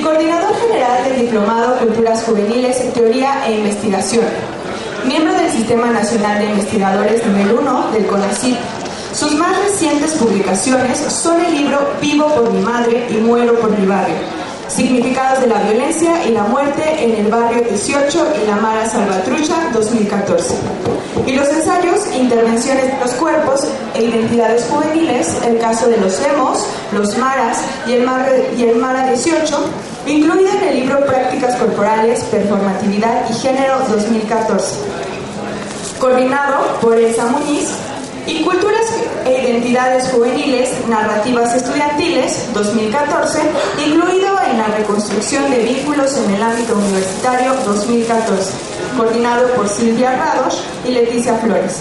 coordinador general del Diplomado Culturas Juveniles en Teoría e Investigación, miembro del Sistema Nacional de Investigadores nivel 1 del CONACYT. Sus más recientes publicaciones son el libro Vivo por mi madre y muero por mi barrio, Significados de la violencia y la muerte en el barrio 18 y la Mara Salvatrucha, 2014. Y los ensayos Intervenciones de los cuerpos e identidades juveniles, el caso de los emos, los maras y el Mara 18, incluido en el libro Prácticas corporales, performatividad y género, 2014. Coordinado por Elsa Muñiz. Y Culturas e Identidades Juveniles, Narrativas Estudiantiles, 2014, incluido en la reconstrucción de vínculos en el ámbito universitario, 2014, coordinado por Silvia Rados y Leticia Flores.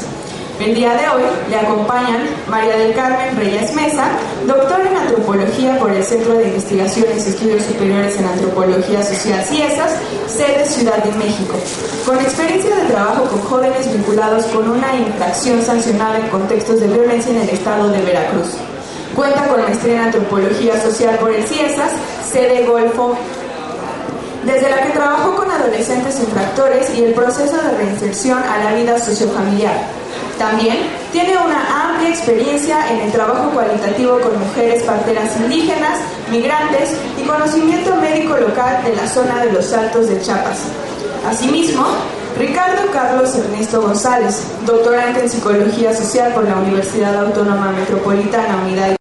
El día de hoy le acompañan María del Carmen Reyes Mesa, doctora en Antropología por el Centro de Investigaciones y Estudios Superiores en Antropología Social CIESAS, sede Ciudad de México, con experiencia de trabajo con jóvenes vinculados con una infracción sancionada en contextos de violencia en el estado de Veracruz. Cuenta con maestría en Antropología Social por el CIESAS, sede Golfo, desde la que trabajó con adolescentes infractores y el proceso de reinserción a la vida sociofamiliar. También tiene una amplia experiencia en el trabajo cualitativo con mujeres parteras indígenas, migrantes y conocimiento médico local de la zona de los Altos de Chiapas. Asimismo, Ricardo Carlos Ernesto González, doctorante en Psicología Social por la Universidad Autónoma Metropolitana Unidad de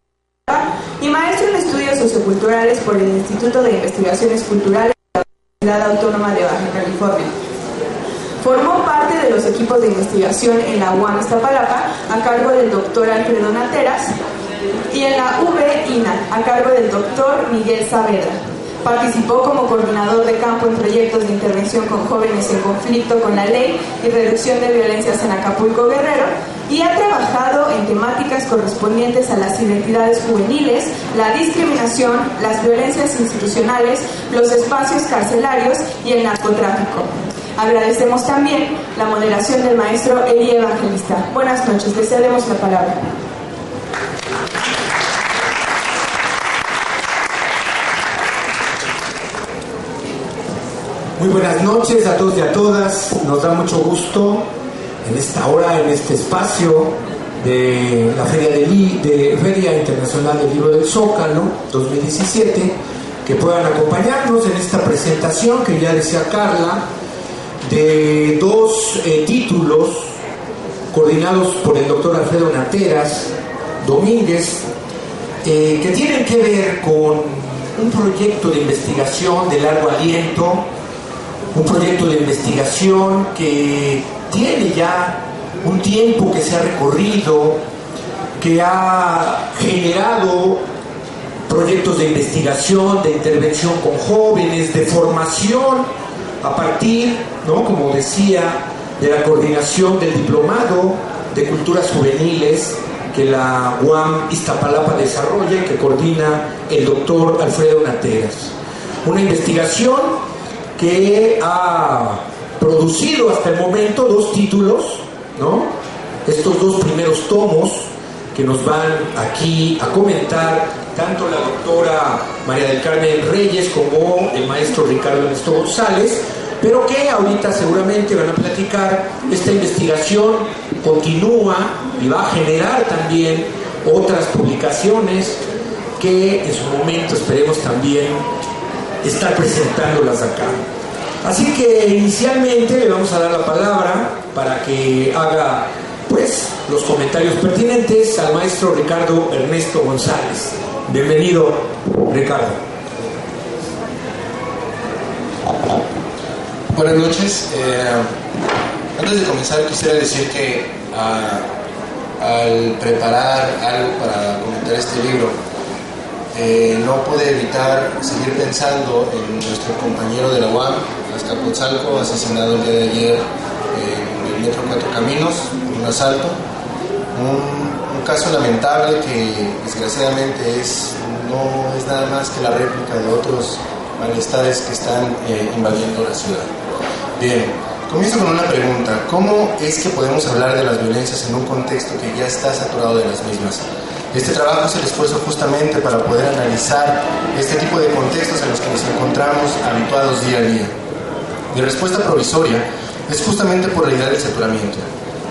y maestro en Estudios Socioculturales por el Instituto de Investigaciones Culturales de la Universidad Autónoma de Baja California. Formó parte de los equipos de investigación en la UAM Iztapalapa a cargo del doctor Alfredo Nateras y en la UB-INA a cargo del doctor Miguel Saavedra. Participó como coordinador de campo en proyectos de intervención con jóvenes en conflicto con la ley y reducción de violencias en Acapulco, Guerrero, y ha trabajado en temáticas correspondientes a las identidades juveniles, la discriminación, las violencias institucionales, los espacios carcelarios y el narcotráfico. Agradecemos también la moderación del maestro Eli Evangelista. Buenas noches, le cedemos la palabra. Muy buenas noches a todos y a todas. Nos da mucho gusto en esta hora, en este espacio de la Feria Internacional del Libro del Zócalo 2017, que puedan acompañarnos en esta presentación que ya decía Carla, de dos títulos coordinados por el doctor Alfredo Nateras Domínguez, que tienen que ver con un proyecto de investigación de largo aliento, un proyecto de investigación que tiene ya un tiempo que se ha recorrido, que ha generado proyectos de investigación, de intervención con jóvenes, de formación a partir, ¿no?, como decía, de la coordinación del Diplomado de Culturas Juveniles que la UAM Iztapalapa desarrolla y que coordina el doctor Alfredo Nateras. Una investigación que ha producido hasta el momento dos títulos, ¿no? Estos dos primeros tomos que nos van aquí a comentar tanto la doctora María del Carmen Reyes como el maestro Ricardo Ernesto González, pero que ahorita seguramente van a platicar. Esta investigación continúa y va a generar también otras publicaciones que en su momento esperemos también estar presentándolas acá. Así que inicialmente le vamos a dar la palabra para que haga pues los comentarios pertinentes al maestro Ricardo Ernesto González. Bienvenido, Ricardo. Buenas noches. Antes de comenzar quisiera decir que al preparar algo para comentar este libro, no pude evitar seguir pensando en nuestro compañero de la UAM, Azcapotzalco, asesinado el día de ayer en el metro Cuatro Caminos, en un asalto. Un caso lamentable que desgraciadamente no es nada más que la réplica de otros malestares que están invadiendo la ciudad. Bien, comienzo con una pregunta. ¿Cómo es que podemos hablar de las violencias en un contexto que ya está saturado de las mismas? Este trabajo es el esfuerzo justamente para poder analizar este tipo de contextos en los que nos encontramos encontramos habituados día a día. Mi respuesta provisoria es justamente por la idea del saturamiento.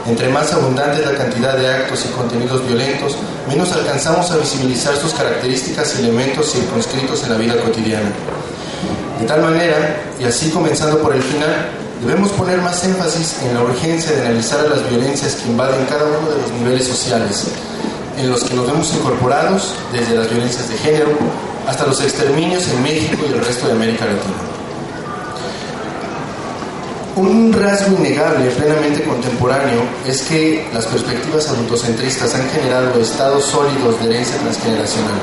Entre más abundante es la cantidad de actos y contenidos violentos, menos alcanzamos a visibilizar sus características y elementos circunscritos en la vida cotidiana. De tal manera, y así comenzando por el final, debemos poner más énfasis en la urgencia de analizar las violencias que invaden cada uno de los niveles sociales, en los que nos vemos incorporados, desde las violencias de género hasta los exterminios en México y el resto de América Latina. Un rasgo innegable, plenamente contemporáneo, es que las perspectivas adultocentristas han generado estados sólidos de herencia transgeneracional,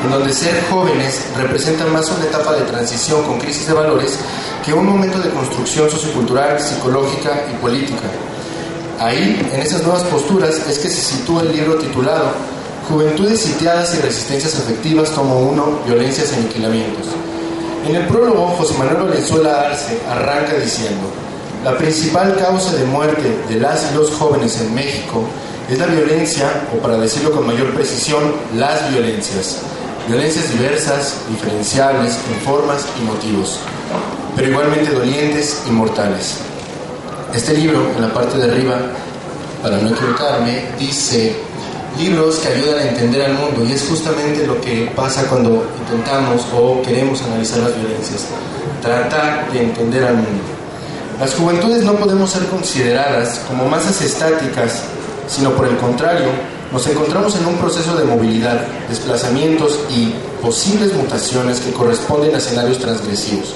en donde ser jóvenes representa más una etapa de transición con crisis de valores que un momento de construcción sociocultural, psicológica y política. Ahí, en esas nuevas posturas, es que se sitúa el libro titulado Juventudes sitiadas y resistencias afectivas, tomo 1, violencias y aniquilamientos. En el prólogo, José Manuel Valenzuela Arce arranca diciendo: la principal causa de muerte de las y los jóvenes en México es la violencia, o para decirlo con mayor precisión, las violencias. Violencias diversas, diferenciables en formas y motivos, pero igualmente dolientes y mortales. Este libro, en la parte de arriba, para no equivocarme, dice: libros que ayudan a entender al mundo, y es justamente lo que pasa cuando intentamos o queremos analizar las violencias, tratar de entender al mundo. Las juventudes no podemos ser consideradas como masas estáticas, sino por el contrario, nos encontramos en un proceso de movilidad, desplazamientos y posibles mutaciones que corresponden a escenarios transgresivos.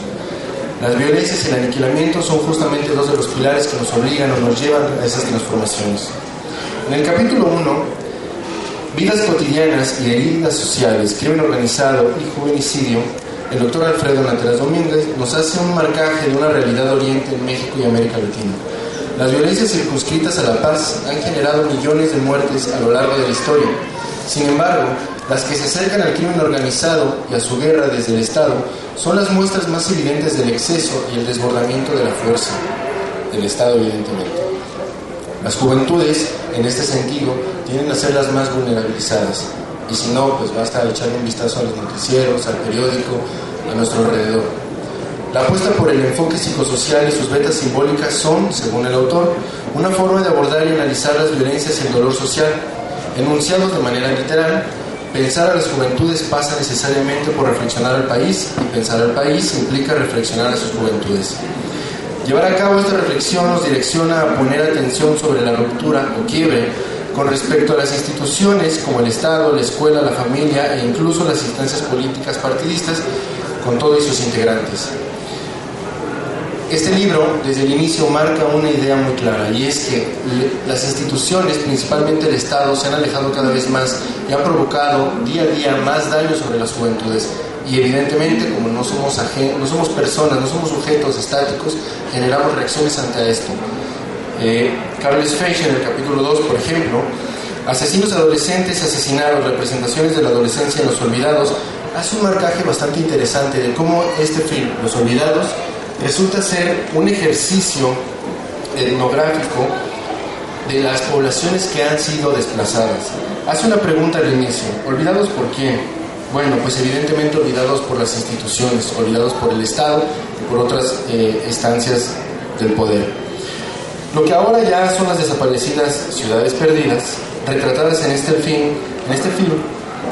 Las violencias y el aniquilamiento son justamente dos de los pilares que nos obligan o nos llevan a esas transformaciones. En el capítulo 1, Vidas cotidianas y heridas sociales, crimen organizado y juvenicidio, el doctor Alfredo Nateras Domínguez nos hace un marcaje de una realidad oriente en México y América Latina. Las violencias circunscritas a la paz han generado millones de muertes a lo largo de la historia. Sin embargo, las que se acercan al crimen organizado y a su guerra desde el Estado son las muestras más evidentes del exceso y el desbordamiento de la fuerza del Estado, evidentemente. Las juventudes, en este sentido, tienden a ser las más vulnerabilizadas. Y si no, pues basta echar un vistazo a los noticieros, al periódico, a nuestro alrededor. La apuesta por el enfoque psicosocial y sus vetas simbólicas son, según el autor, una forma de abordar y analizar las violencias y el dolor social. Enunciados de manera literal, pensar a las juventudes pasa necesariamente por reflexionar al país, y pensar al país implica reflexionar a sus juventudes. Llevar a cabo esta reflexión nos direcciona a poner atención sobre la ruptura o quiebre con respecto a las instituciones como el Estado, la escuela, la familia e incluso las instancias políticas partidistas, con todos sus integrantes. Este libro, desde el inicio, marca una idea muy clara, y es que las instituciones, principalmente el Estado, se han alejado cada vez más y han provocado día a día más daño sobre las juventudes. Y evidentemente, como no somos personas, no somos sujetos estáticos, generamos reacciones ante esto. Carles Feixa, en el capítulo 2, por ejemplo, Asesinos adolescentes asesinados, representaciones de la adolescencia en los olvidados, hace un marcaje bastante interesante de cómo este film, Los Olvidados, resulta ser un ejercicio etnográfico de las poblaciones que han sido desplazadas. Hace una pregunta al inicio: ¿olvidados por quién? Bueno, pues evidentemente olvidados por las instituciones, olvidados por el Estado y por otras instancias del poder. Lo que ahora ya son las desaparecidas ciudades perdidas, retratadas en este film,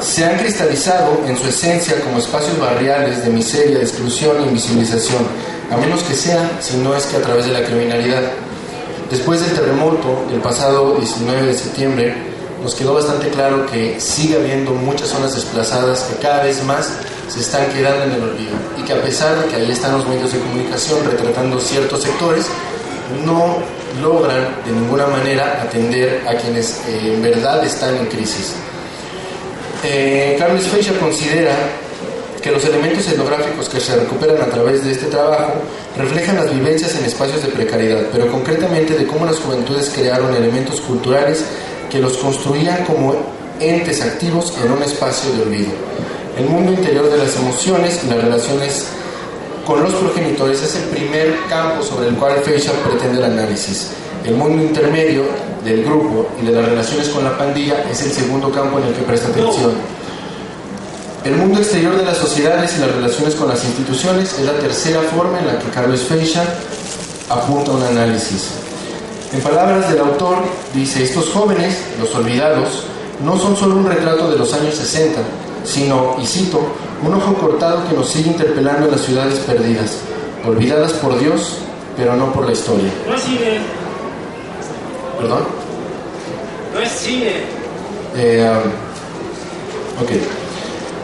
se han cristalizado en su esencia como espacios barriales de miseria, de exclusión e invisibilización, a menos que sea, si no es que a través de la criminalidad. Después del terremoto del pasado 19 de septiembre, nos quedó bastante claro que sigue habiendo muchas zonas desplazadas que cada vez más se están quedando en el olvido, y que a pesar de que ahí están los medios de comunicación retratando ciertos sectores, no logran de ninguna manera atender a quienes en verdad están en crisis. Carles Feixa considera que los elementos etnográficos que se recuperan a través de este trabajo reflejan las vivencias en espacios de precariedad, pero concretamente de cómo las juventudes crearon elementos culturales que los construían como entes activos en un espacio de olvido. El mundo interior de las emociones y las relaciones con los progenitores es el primer campo sobre el cual Feixa pretende el análisis. El mundo intermedio del grupo, y de las relaciones con la pandilla es el segundo campo en el que presta atención. El mundo exterior de las sociedades y las relaciones con las instituciones es la tercera forma en la que Carlos Feixa apunta un análisis. En palabras del autor, dice: estos jóvenes, los olvidados, no son solo un retrato de los años 60, sino, y cito, un ojo cortado que nos sigue interpelando en las ciudades perdidas, olvidadas por Dios, pero no por la historia. No es cine. ¿Perdón? No es cine. Ok.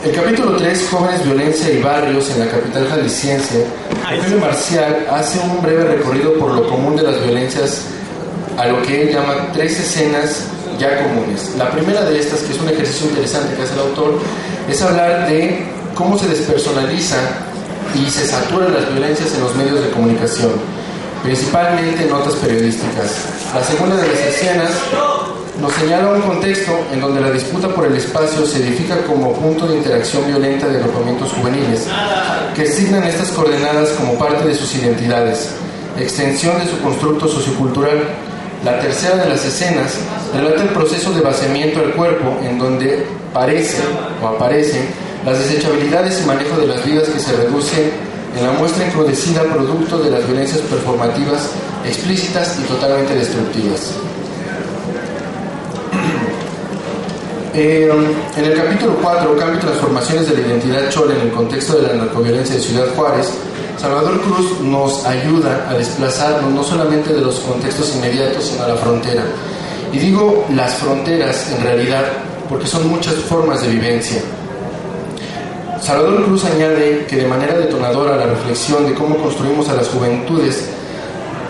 El capítulo 3, Jóvenes, Violencia y Barrios en la capital jalisciense, Eugenio Marcial hace un breve recorrido por lo común de las violencias, a lo que él llama 3 escenas ya comunes. La primera de estas, que es un ejercicio interesante que hace el autor, es hablar de cómo se despersonaliza y se saturan las violencias en los medios de comunicación, principalmente en notas periodísticas. La segunda de las escenas nos señala un contexto en donde la disputa por el espacio se edifica como punto de interacción violenta de agrupamientos juveniles, que asignan estas coordenadas como parte de sus identidades, extensión de su constructo sociocultural. La tercera de las escenas relata el proceso de vaciamiento del cuerpo, en donde aparecen las desechabilidades y manejo de las vidas que se reducen en la muestra encrudecida producto de las violencias performativas explícitas y totalmente destructivas. En el capítulo 4, Cambio y transformaciones de la identidad chole en el contexto de la narcoviolencia de Ciudad Juárez, Salvador Cruz nos ayuda a desplazarnos no solamente de los contextos inmediatos, sino a la frontera. Y digo las fronteras en realidad porque son muchas formas de vivencia. Salvador Cruz añade que de manera detonadora a la reflexión de cómo construimos a las juventudes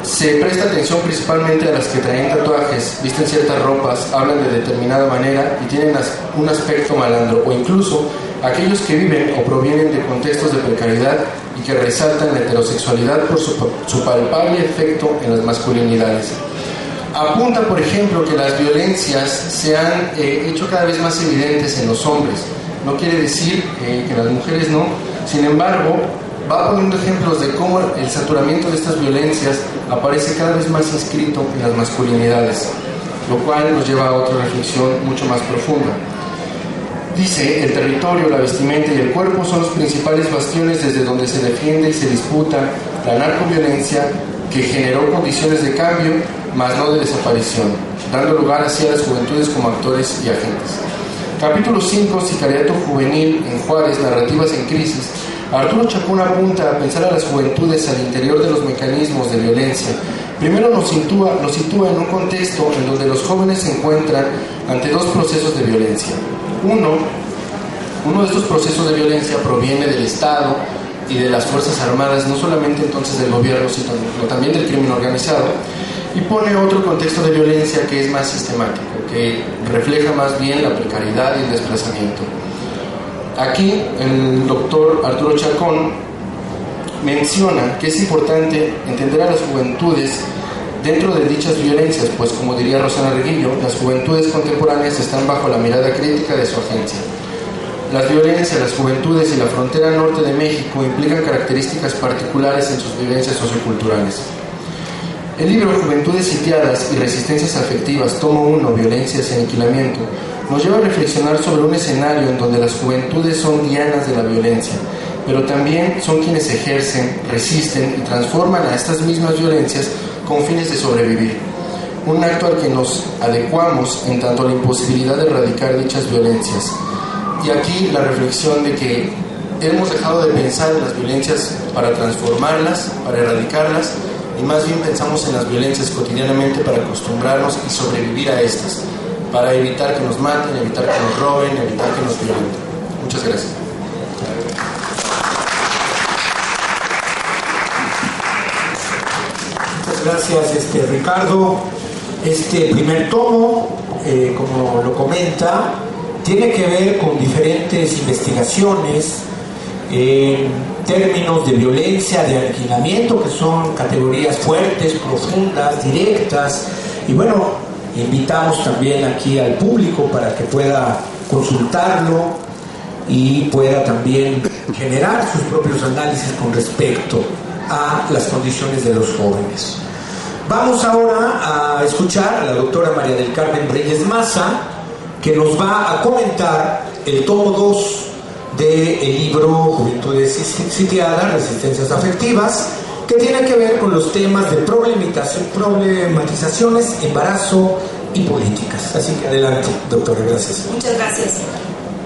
se presta atención principalmente a las que traen tatuajes, visten ciertas ropas, hablan de determinada manera y tienen un aspecto malandro, o incluso aquellos que viven o provienen de contextos de precariedad y que resaltan la heterosexualidad por su palpable efecto en las masculinidades. Apunta, por ejemplo, que las violencias se han hecho cada vez más evidentes en los hombres. No quiere decir que las mujeres no. Sin embargo, va poniendo ejemplos de cómo el saturamiento de estas violencias aparece cada vez más inscrito en las masculinidades, lo cual nos lleva a otra reflexión mucho más profunda. Dice: el territorio, la vestimenta y el cuerpo son los principales bastiones desde donde se defiende y se disputa la narcoviolencia que generó condiciones de cambio, mas no de desaparición, dando lugar así a las juventudes como actores y agentes. Capítulo 5, Sicariato juvenil en Juárez, narrativas en crisis. Arturo Chacón apunta a pensar a las juventudes al interior de los mecanismos de violencia. Primero nos sitúa en un contexto en donde los jóvenes se encuentran ante dos procesos de violencia. Uno de estos procesos de violencia proviene del Estado y de las Fuerzas Armadas, no solamente entonces del gobierno, sino también del crimen organizado, y pone otro contexto de violencia que es más sistemático, que refleja más bien la precariedad y el desplazamiento. Aquí el doctor Arturo Chacón menciona que es importante entender a las juventudes dentro de dichas violencias, pues como diría Rosana Reguillo, las juventudes contemporáneas están bajo la mirada crítica de su agencia. Las violencias, las juventudes y la frontera norte de México implican características particulares en sus vivencias socioculturales. El libro Juventudes sitiadas y resistencias afectivas, tomo 1, Violencias y aniquilamiento, nos lleva a reflexionar sobre un escenario en donde las juventudes son dianas de la violencia, pero también son quienes ejercen, resisten y transforman a estas mismas violencias con fines de sobrevivir. Un acto al que nos adecuamos en tanto a la imposibilidad de erradicar dichas violencias. Y aquí la reflexión de que hemos dejado de pensar en las violencias para transformarlas, para erradicarlas, y más bien pensamos en las violencias cotidianamente para acostumbrarnos y sobrevivir a estas, para evitar que nos maten, evitar que nos roben, evitar que nos violenten. Muchas gracias. Muchas gracias, Ricardo. Este primer tomo, como lo comenta, tiene que ver con diferentes investigaciones en términos de violencia, de aniquilamiento, que son categorías fuertes, profundas, directas, y bueno, invitamos también aquí al público para que pueda consultarlo y pueda también generar sus propios análisis con respecto a las condiciones de los jóvenes. Vamos ahora a escuchar a la doctora María del Carmen Reyes Maza, que nos va a comentar el tomo 2 del libro Juventudes Sitiadas, Resistencias Afectivas, que tiene que ver con los temas de problematizaciones, embarazo y políticas. Así que adelante, doctora, gracias. Muchas gracias.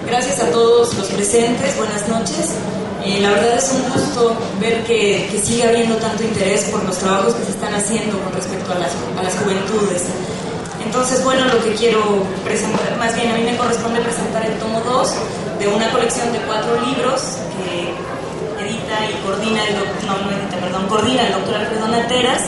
Gracias a todos los presentes, buenas noches. La verdad es un gusto ver que sigue habiendo tanto interés por los trabajos que se están haciendo con respecto a las juventudes. Entonces, bueno, lo que quiero presentar, más bien a mí me corresponde presentar el tomo 2 de una colección de 4 libros que coordina el doctor Alfredo Nateras,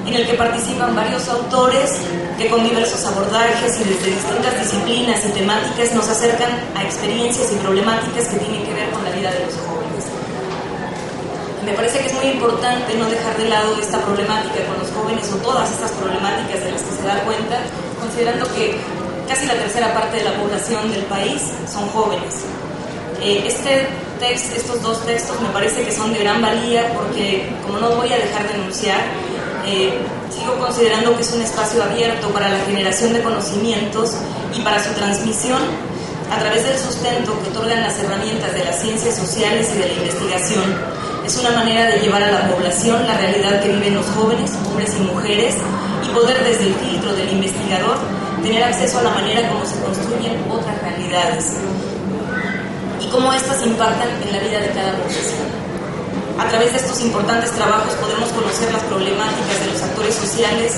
en el que participan varios autores que con diversos abordajes y desde distintas disciplinas y temáticas nos acercan a experiencias y problemáticas que tienen que ver con la vida de los jóvenes. Me parece que es muy importante no dejar de lado esta problemática con los jóvenes o todas estas problemáticas de las que se da cuenta, considerando que casi la tercera parte de la población del país son jóvenes. Estos dos textos me parece que son de gran valía porque, como no voy a dejar de anunciar, sigo considerando que es un espacio abierto para la generación de conocimientos y para su transmisión a través del sustento que otorgan las herramientas de las ciencias sociales y de la investigación. Es una manera de llevar a la población la realidad que viven los jóvenes, hombres y mujeres, y poder desde el filtro del investigador tener acceso a la manera como se construyen otras realidades y cómo éstas impactan en la vida de cada población. A través de estos importantes trabajos podemos conocer las problemáticas de los actores sociales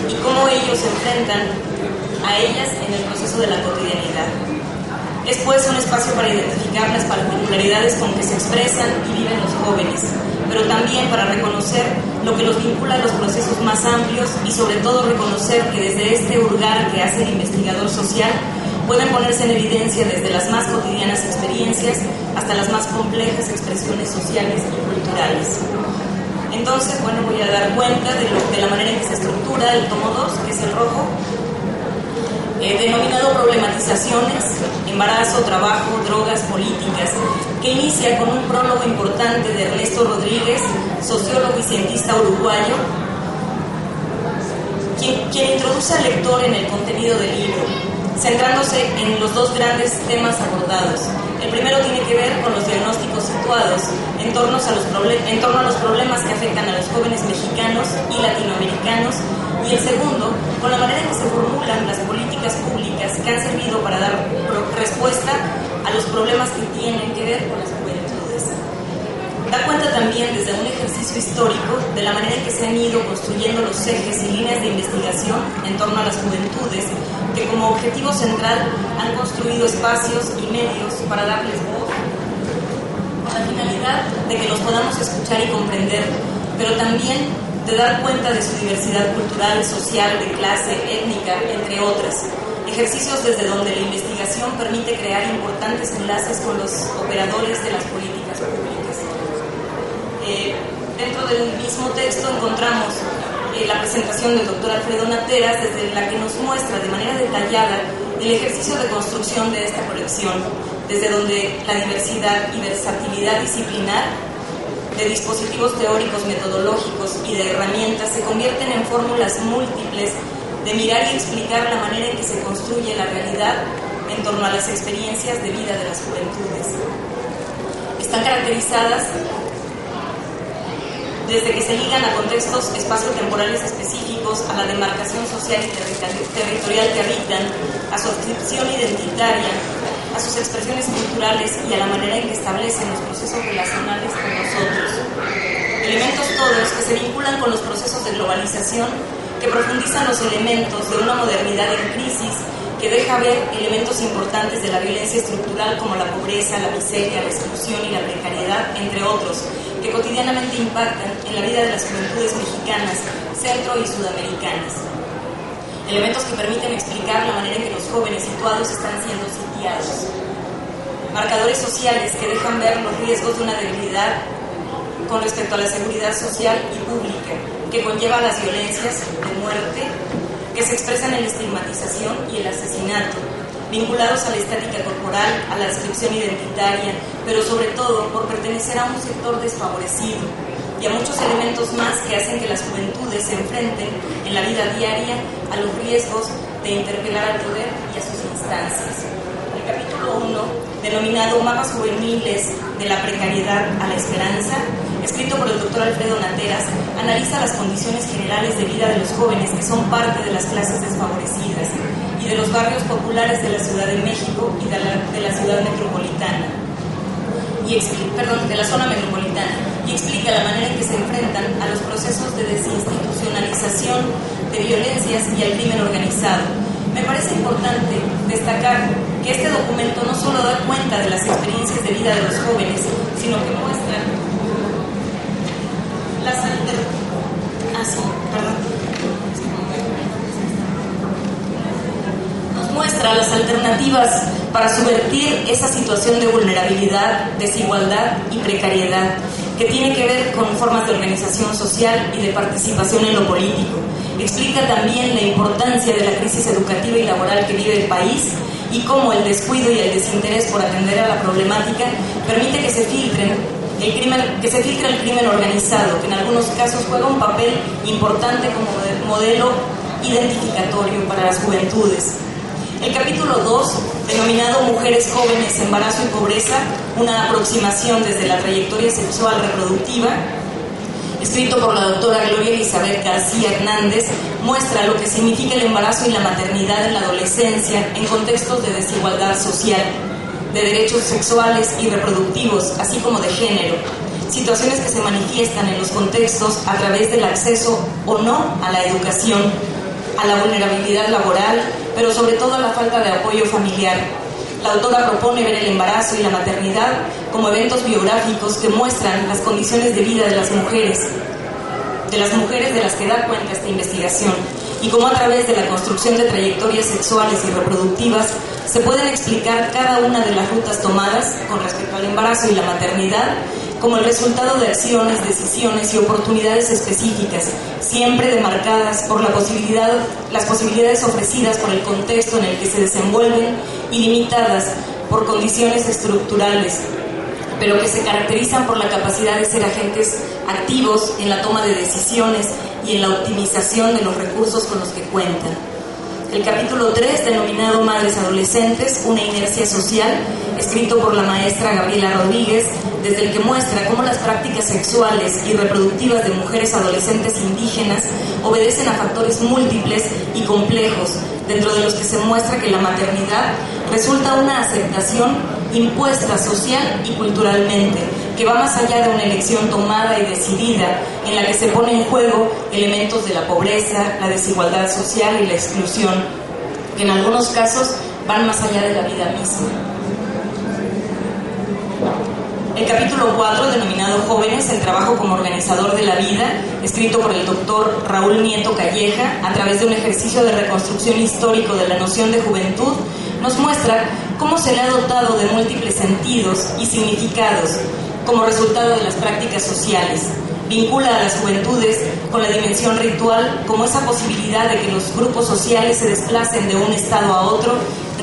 y cómo ellos se enfrentan a ellas en el proceso de la cotidianidad. Es pues un espacio para identificar las particularidades con que se expresan y viven los jóvenes, pero también para reconocer lo que los vincula a los procesos más amplios y sobre todo reconocer que desde este hurgar que hace el investigador social pueden ponerse en evidencia desde las más cotidianas experiencias hasta las más complejas expresiones sociales y culturales. Entonces, bueno, voy a dar cuenta de la manera en que se estructura el tomo 2, que es el rojo, denominado Problematizaciones, Embarazo, Trabajo, Drogas, Políticas, que inicia con un prólogo importante de Ernesto Rodríguez, sociólogo y cientista uruguayo, quien introduce al lector en el contenido del libro, centrándose en los dos grandes temas abordados. El primero tiene que ver con los diagnósticos situados en torno a los problemas que afectan a los jóvenes mexicanos y latinoamericanos, y el segundo, con la manera en que se formulan las políticas públicas que han servido para dar respuesta a los problemas que tienen que ver con las juventudes. Da cuenta también desde un ejercicio histórico de la manera en que se han ido construyendo los ejes y líneas de investigación en torno a las juventudes, que como objetivo central han construido espacios y medios para darles voz, con la finalidad de que los podamos escuchar y comprender, pero también de dar cuenta de su diversidad cultural, social, de clase, étnica, entre otras. Ejercicios desde donde la investigación permite crear importantes enlaces con los operadores de las políticas públicas. Dentro del mismo texto encontramos la presentación del doctor Alfredo Nateras, desde la que nos muestra de manera detallada el ejercicio de construcción de esta colección, desde donde la diversidad y versatilidad disciplinar de dispositivos teóricos, metodológicos y de herramientas se convierten en fórmulas múltiples de mirar y explicar la manera en que se construye la realidad en torno a las experiencias de vida de las juventudes. Están caracterizadas desde que se ligan a contextos espaciotemporales específicos, a la demarcación social y territorial que habitan, a su adscripción identitaria, a sus expresiones culturales y a la manera en que establecen los procesos relacionales con nosotros. Elementos todos que se vinculan con los procesos de globalización, que profundizan los elementos de una modernidad en crisis, que deja ver elementos importantes de la violencia estructural como la pobreza, la miseria, la exclusión y la precariedad, entre otros, que cotidianamente impactan en la vida de las juventudes mexicanas, centro y sudamericanas. Elementos que permiten explicar la manera en que los jóvenes situados están siendo sitiados. Marcadores sociales que dejan ver los riesgos de una debilidad con respecto a la seguridad social y pública, que conlleva las violencias de muerte, que se expresan en la estigmatización y el asesinato, vinculados a la estática corporal, a la descripción identitaria, pero sobre todo por pertenecer a un sector desfavorecido y a muchos elementos más que hacen que las juventudes se enfrenten en la vida diaria a los riesgos de interpelar al poder y a sus instancias. El capítulo capítulo 1, denominado Mapas juveniles de la precariedad a la esperanza, escrito por el doctor Alfredo Nateras, analiza las condiciones generales de vida de los jóvenes que son parte de las clases desfavorecidas y de los barrios populares de la Ciudad de México y de la ciudad metropolitana, de la zona metropolitana, y explica la manera en que se enfrentan a los procesos de desinstitucionalización, de violencias y al crimen organizado. Me parece importante destacar que este documento no solo da cuenta de las experiencias de vida de los jóvenes, sino que muestra las alternativas para subvertir esa situación de vulnerabilidad, desigualdad y precariedad que tiene que ver con formas de organización social y de participación en lo político. Explica también la importancia de la crisis educativa y laboral que vive el país y cómo el descuido y el desinterés por atender a la problemática permite que se filtre el crimen organizado, que en algunos casos juega un papel importante como modelo identificatorio para las juventudes. El capítulo 2, denominado Mujeres jóvenes, embarazo y pobreza, una aproximación desde la trayectoria sexual reproductiva, escrito por la doctora Gloria Elizabeth García Hernández, muestra lo que significa el embarazo y la maternidad en la adolescencia en contextos de desigualdad social, de derechos sexuales y reproductivos, así como de género, situaciones que se manifiestan en los contextos a través del acceso o no a la educación, a la vulnerabilidad laboral, pero sobre todo a la falta de apoyo familiar. La autora propone ver el embarazo y la maternidad como eventos biográficos que muestran las condiciones de vida de las mujeres de las que da cuenta esta investigación, y cómo a través de la construcción de trayectorias sexuales y reproductivas se pueden explicar cada una de las rutas tomadas con respecto al embarazo y la maternidad como el resultado de acciones, decisiones y oportunidades específicas, siempre demarcadas por las posibilidades ofrecidas por el contexto en el que se desenvuelven y limitadas por condiciones estructurales, pero que se caracterizan por la capacidad de ser agentes activos en la toma de decisiones y en la optimización de los recursos con los que cuentan. El capítulo 3, denominado Madres Adolescentes, una inercia social, escrito por la maestra Gabriela Rodríguez, desde el que muestra cómo las prácticas sexuales y reproductivas de mujeres adolescentes indígenas obedecen a factores múltiples y complejos, dentro de los que se muestra que la maternidad resulta una aceptación impuesta social y culturalmente, que va más allá de una elección tomada y decidida, en la que se pone en juego elementos de la pobreza, la desigualdad social y la exclusión, que en algunos casos van más allá de la vida misma. El capítulo 4, denominado Jóvenes, el trabajo como organizador de la vida, escrito por el doctor Raúl Nieto Calleja, a través de un ejercicio de reconstrucción histórico de la noción de juventud, nos muestra cómo se le ha dotado de múltiples sentidos y significados como resultado de las prácticas sociales. Vincula a las juventudes con la dimensión ritual como esa posibilidad de que los grupos sociales se desplacen de un estado a otro,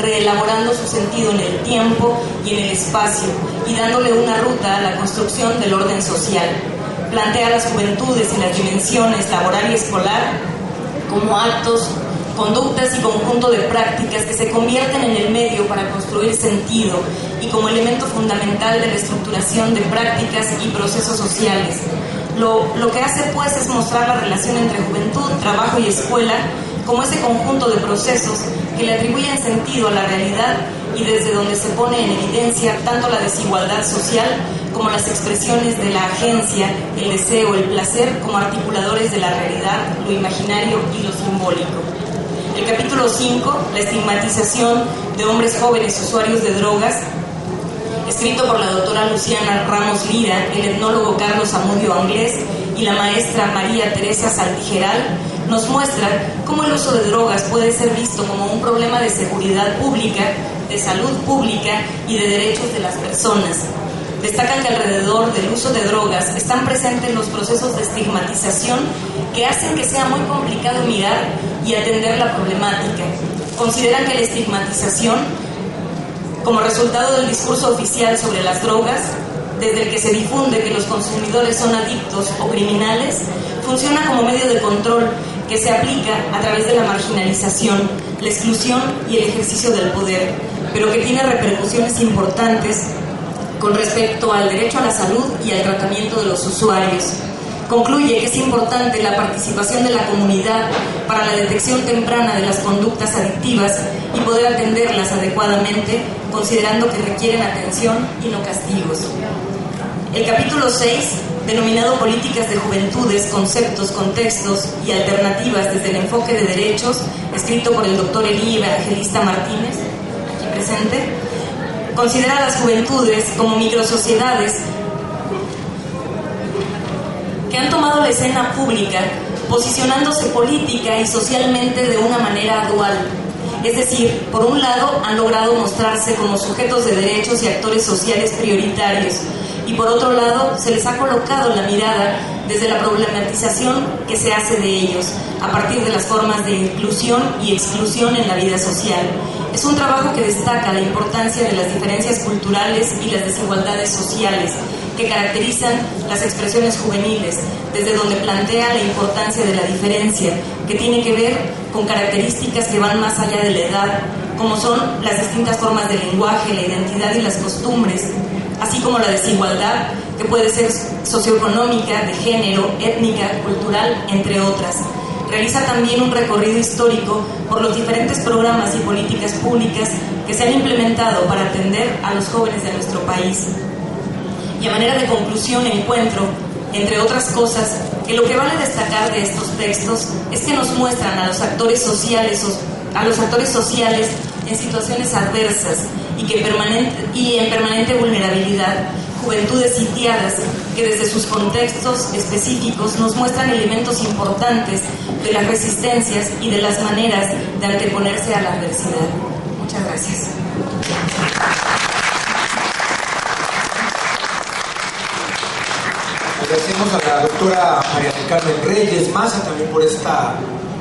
reelaborando su sentido en el tiempo y en el espacio, y dándole una ruta a la construcción del orden social. Plantea a las juventudes y las dimensiones laboral y escolar como actos, conductas y conjunto de prácticas que se convierten en el medio para construir sentido y como elemento fundamental de la estructuración de prácticas y procesos sociales. Lo que hace pues es mostrar la relación entre juventud, trabajo y escuela como ese conjunto de procesos que le atribuyen sentido a la realidad y desde donde se pone en evidencia tanto la desigualdad social como las expresiones de la agencia, el deseo, el placer como articuladores de la realidad, lo imaginario y lo simbólico. El capítulo 5, la estigmatización de hombres jóvenes usuarios de drogas, escrito por la doctora Luciana Ramos Lira, el etnólogo Carlos Amudio Anglés y la maestra María Teresa Saltijeral, nos muestra cómo el uso de drogas puede ser visto como un problema de seguridad pública, de salud pública y de derechos de las personas. Destacan que alrededor del uso de drogas están presentes los procesos de estigmatización que hacen que sea muy complicado mirar y atender la problemática. Consideran que la estigmatización, como resultado del discurso oficial sobre las drogas, desde el que se difunde que los consumidores son adictos o criminales, funciona como medio de control que se aplica a través de la marginalización, la exclusión y el ejercicio del poder. pero que tiene repercusiones importantes con respecto al derecho a la salud y al tratamiento de los usuarios. Concluye que es importante la participación de la comunidad para la detección temprana de las conductas adictivas y poder atenderlas adecuadamente, considerando que requieren atención y no castigos. El capítulo 6, denominado Políticas de Juventudes, Conceptos, Contextos y Alternativas desde el enfoque de derechos, escrito por el doctor Elí Evangelista Martínez, aquí presente, considera a las juventudes como microsociedades que han tomado la escena pública, posicionándose política y socialmente de una manera dual. Es decir, por un lado han logrado mostrarse como sujetos de derechos y actores sociales prioritarios, y por otro lado se les ha colocado la mirada desde la problematización que se hace de ellos, a partir de las formas de inclusión y exclusión en la vida social. Es un trabajo que destaca la importancia de las diferencias culturales y las desigualdades sociales que caracterizan las expresiones juveniles, desde donde plantea la importancia de la diferencia, que tiene que ver con características que van más allá de la edad, como son las distintas formas de lenguaje, la identidad y las costumbres, así como la desigualdad, que puede ser socioeconómica, de género, étnica, cultural, entre otras. Realiza también un recorrido histórico por los diferentes programas y políticas públicas que se han implementado para atender a los jóvenes de nuestro país. Y a manera de conclusión encuentro, entre otras cosas, que lo que vale destacar de estos textos es que nos muestran a los actores sociales en situaciones adversas y en permanente vulnerabilidad, juventudes sitiadas que desde sus contextos específicos nos muestran elementos importantes de las resistencias y de las maneras de anteponerse a la adversidad. Muchas gracias. Agradecemos a la doctora María del Carmen Reyes Maza también por esta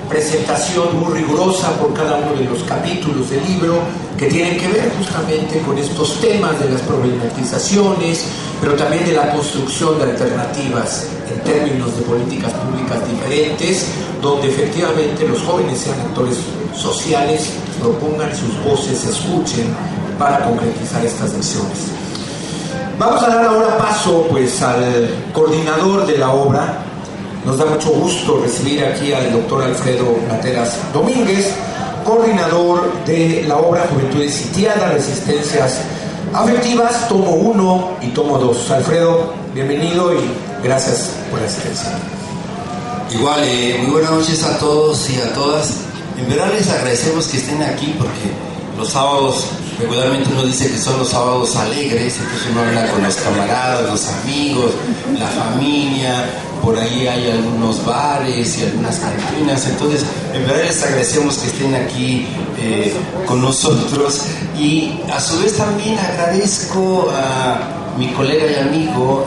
presentación muy rigurosa por cada uno de los capítulos del libro que tienen que ver justamente con estos temas de las problematizaciones, pero también de la construcción de alternativas en términos de políticas públicas diferentes, donde efectivamente los jóvenes sean actores sociales, propongan sus voces, se escuchen para concretizar estas visiones. Vamos a dar ahora paso pues al coordinador de la obra. Nos da mucho gusto recibir aquí al doctor Alfredo Plateras Domínguez, coordinador de la obra Juventudes Sitiadas, Resistencias Afectivas, tomo 1 y tomo 2. Alfredo, bienvenido y gracias por la asistencia. Igual, muy buenas noches a todos y a todas. En verdad les agradecemos que estén aquí porque los sábados regularmente uno dice que son los sábados alegres, entonces uno habla con los camaradas, los amigos, la familia, por ahí hay algunos bares y algunas cantinas, entonces en verdad les agradecemos que estén aquí con nosotros, y a su vez también agradezco a mi colega y amigo,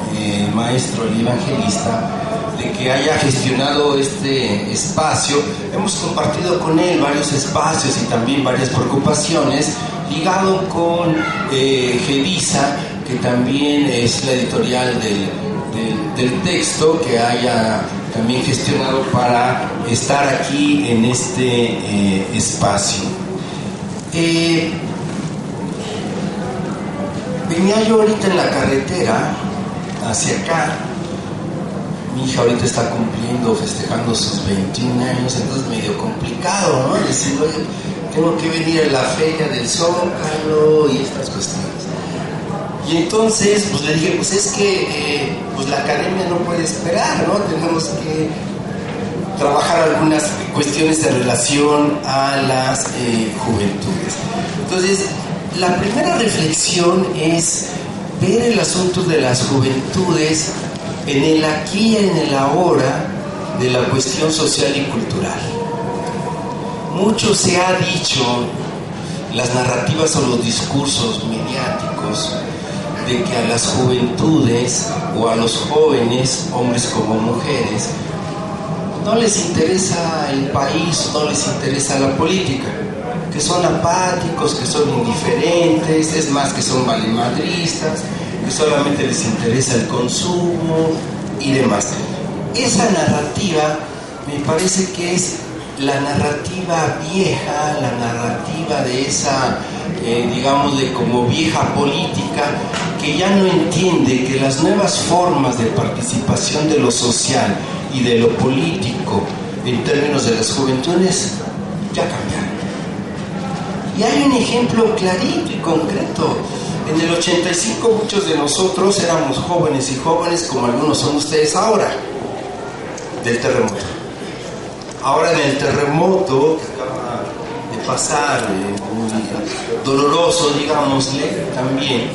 maestro Elí Evangelista, de que haya gestionado este espacio. Hemos compartido con él varios espacios y también varias preocupaciones ligado con Gedisa, que también es la editorial del texto, que haya también gestionado para estar aquí en este espacio. Venía yo ahorita en la carretera hacia acá. Mi hija ahorita está festejando sus 21 años, entonces medio complicado, ¿no? Decir, oye, tengo que venir a la feria del Zócalo y estas cuestiones. Y entonces, pues le dije, pues es que pues la academia no puede esperar, ¿no? Tenemos que trabajar algunas cuestiones de relación a las juventudes. Entonces, la primera reflexión es ver el asunto de las juventudes en el aquí y en el ahora de la cuestión social y cultural. Mucho se ha dicho, las narrativas o los discursos mediáticos, de que a las juventudes o a los jóvenes, hombres como mujeres, no les interesa el país, no les interesa la política, que son apáticos, que son indiferentes, es más, que son valemadristas, que solamente les interesa el consumo y demás. Esa narrativa me parece que es la narrativa vieja, la narrativa de esa, digamos, de como vieja política, que ya no entiende que las nuevas formas de participación de lo social y de lo político en términos de las juventudes ya cambiaron. Y hay un ejemplo clarito y concreto. En el 85 muchos de nosotros éramos jóvenes y jóvenes, como algunos son ustedes ahora, del terremoto. Ahora en el terremoto que acaba de pasar, muy doloroso, digámosle, también,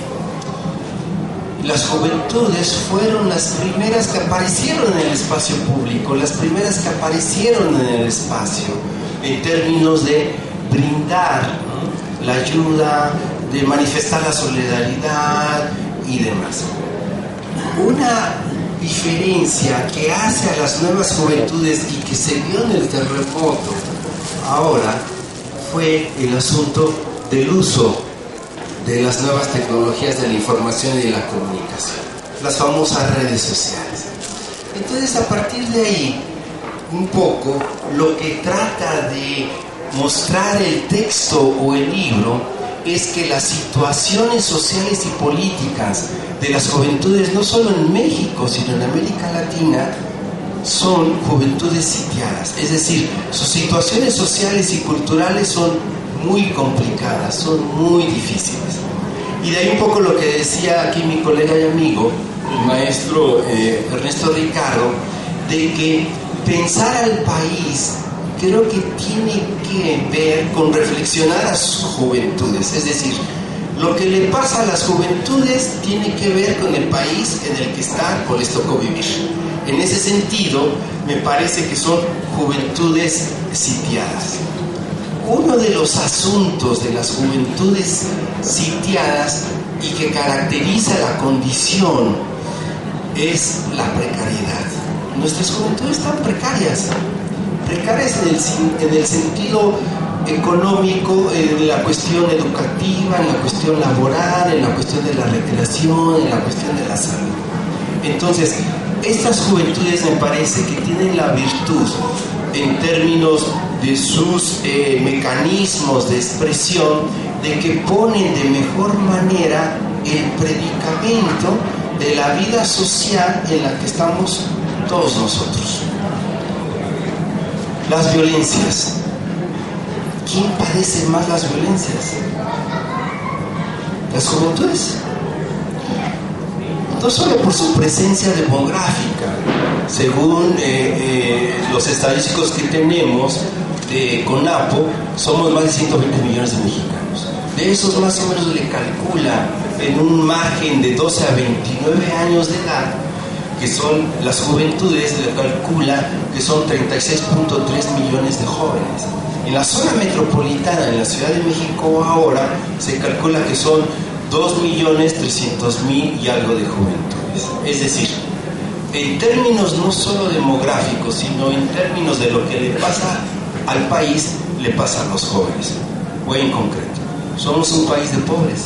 las juventudes fueron las primeras que aparecieron en el espacio público, las primeras que aparecieron en el espacio, en términos de brindar, ¿no?, la ayuda, de manifestar la solidaridad y demás. Una diferencia que hace a las nuevas juventudes y que se vio en el terremoto ahora fue el asunto del uso de las nuevas tecnologías de la información y de la comunicación, las famosas redes sociales. Entonces, a partir de ahí, un poco lo que trata de mostrar el texto o el libro es que las situaciones sociales y políticas de las juventudes, no solo en México, sino en América Latina, son juventudes sitiadas. Es decir, sus situaciones sociales y culturales son muy complicadas, son muy difíciles. Y de ahí un poco lo que decía aquí mi colega y amigo, el maestro Ernesto Ricardo, de que pensar al país creo que tiene que ver con reflexionar a sus juventudes. Es decir, lo que le pasa a las juventudes tiene que ver con el país en el que están o les tocó vivir. En ese sentido, me parece que son juventudes sitiadas. Uno de los asuntos de las juventudes sitiadas y que caracteriza la condición es la precariedad. Nuestras juventudes están precarias en el sentido económico, en la cuestión educativa, en la cuestión laboral, en la cuestión de la recreación, en la cuestión de la salud. Entonces, estas juventudes me parece que tienen la virtud, en términos de sus mecanismos de expresión, de que ponen de mejor manera el predicamento de la vida social en la que estamos todos nosotros. Las violencias. ¿Quién padece más las violencias? Las juventudes. No solo por su presencia demográfica, según los estadísticos que tenemos de CONAPO, somos más de 120 millones de mexicanos. De esos más o menos le calcula en un margen de 12 a 29 años de edad, que son las juventudes, le calcula que son 36.3 millones de jóvenes. En la zona metropolitana, en la Ciudad de México ahora, se calcula que son 2.300.000 y algo de juventudes. Es decir, en términos no solo demográficos, sino en términos de lo que le pasa al país, le pasa a los jóvenes. O en concreto, somos un país de pobres.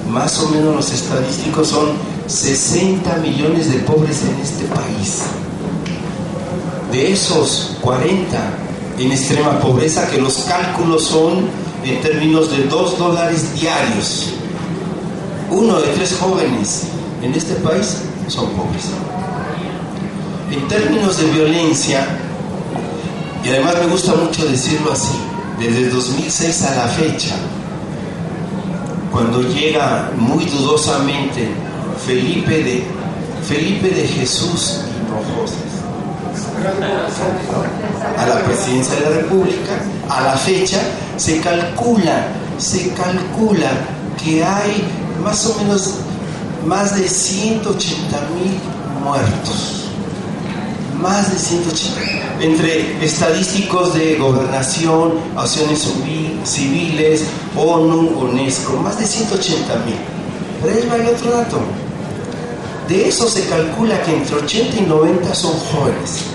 Más o menos los estadísticos son 60 millones de pobres en este país. De esos, 40 en extrema pobreza, que los cálculos son en términos de $2 diarios. 1 de 3 jóvenes en este país son pobres. En términos de violencia, y además me gusta mucho decirlo así, desde 2006 a la fecha, cuando llega muy dudosamente Felipe de Jesús Hinojosa a la presidencia de la República, a la fecha se calcula que hay más o menos más de 180,000 muertos. Más de 180. Entre estadísticos de gobernación, acciones civiles, ONU, UNESCO, más de 180,000. Pero ahí va el otro dato. De eso se calcula que entre 80 y 90 son jóvenes.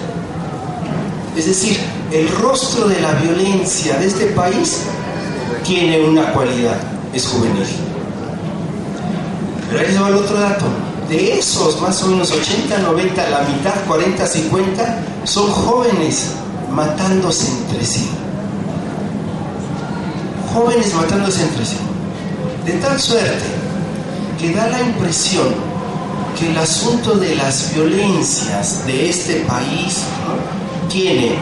Es decir, el rostro de la violencia de este país tiene una cualidad, es juvenil. Pero ahí va el otro dato. De esos más o menos 80, 90, la mitad, 40, 50, son jóvenes matándose entre sí. Jóvenes matándose entre sí. De tal suerte que da la impresión que el asunto de las violencias de este país, ¿no?, tiene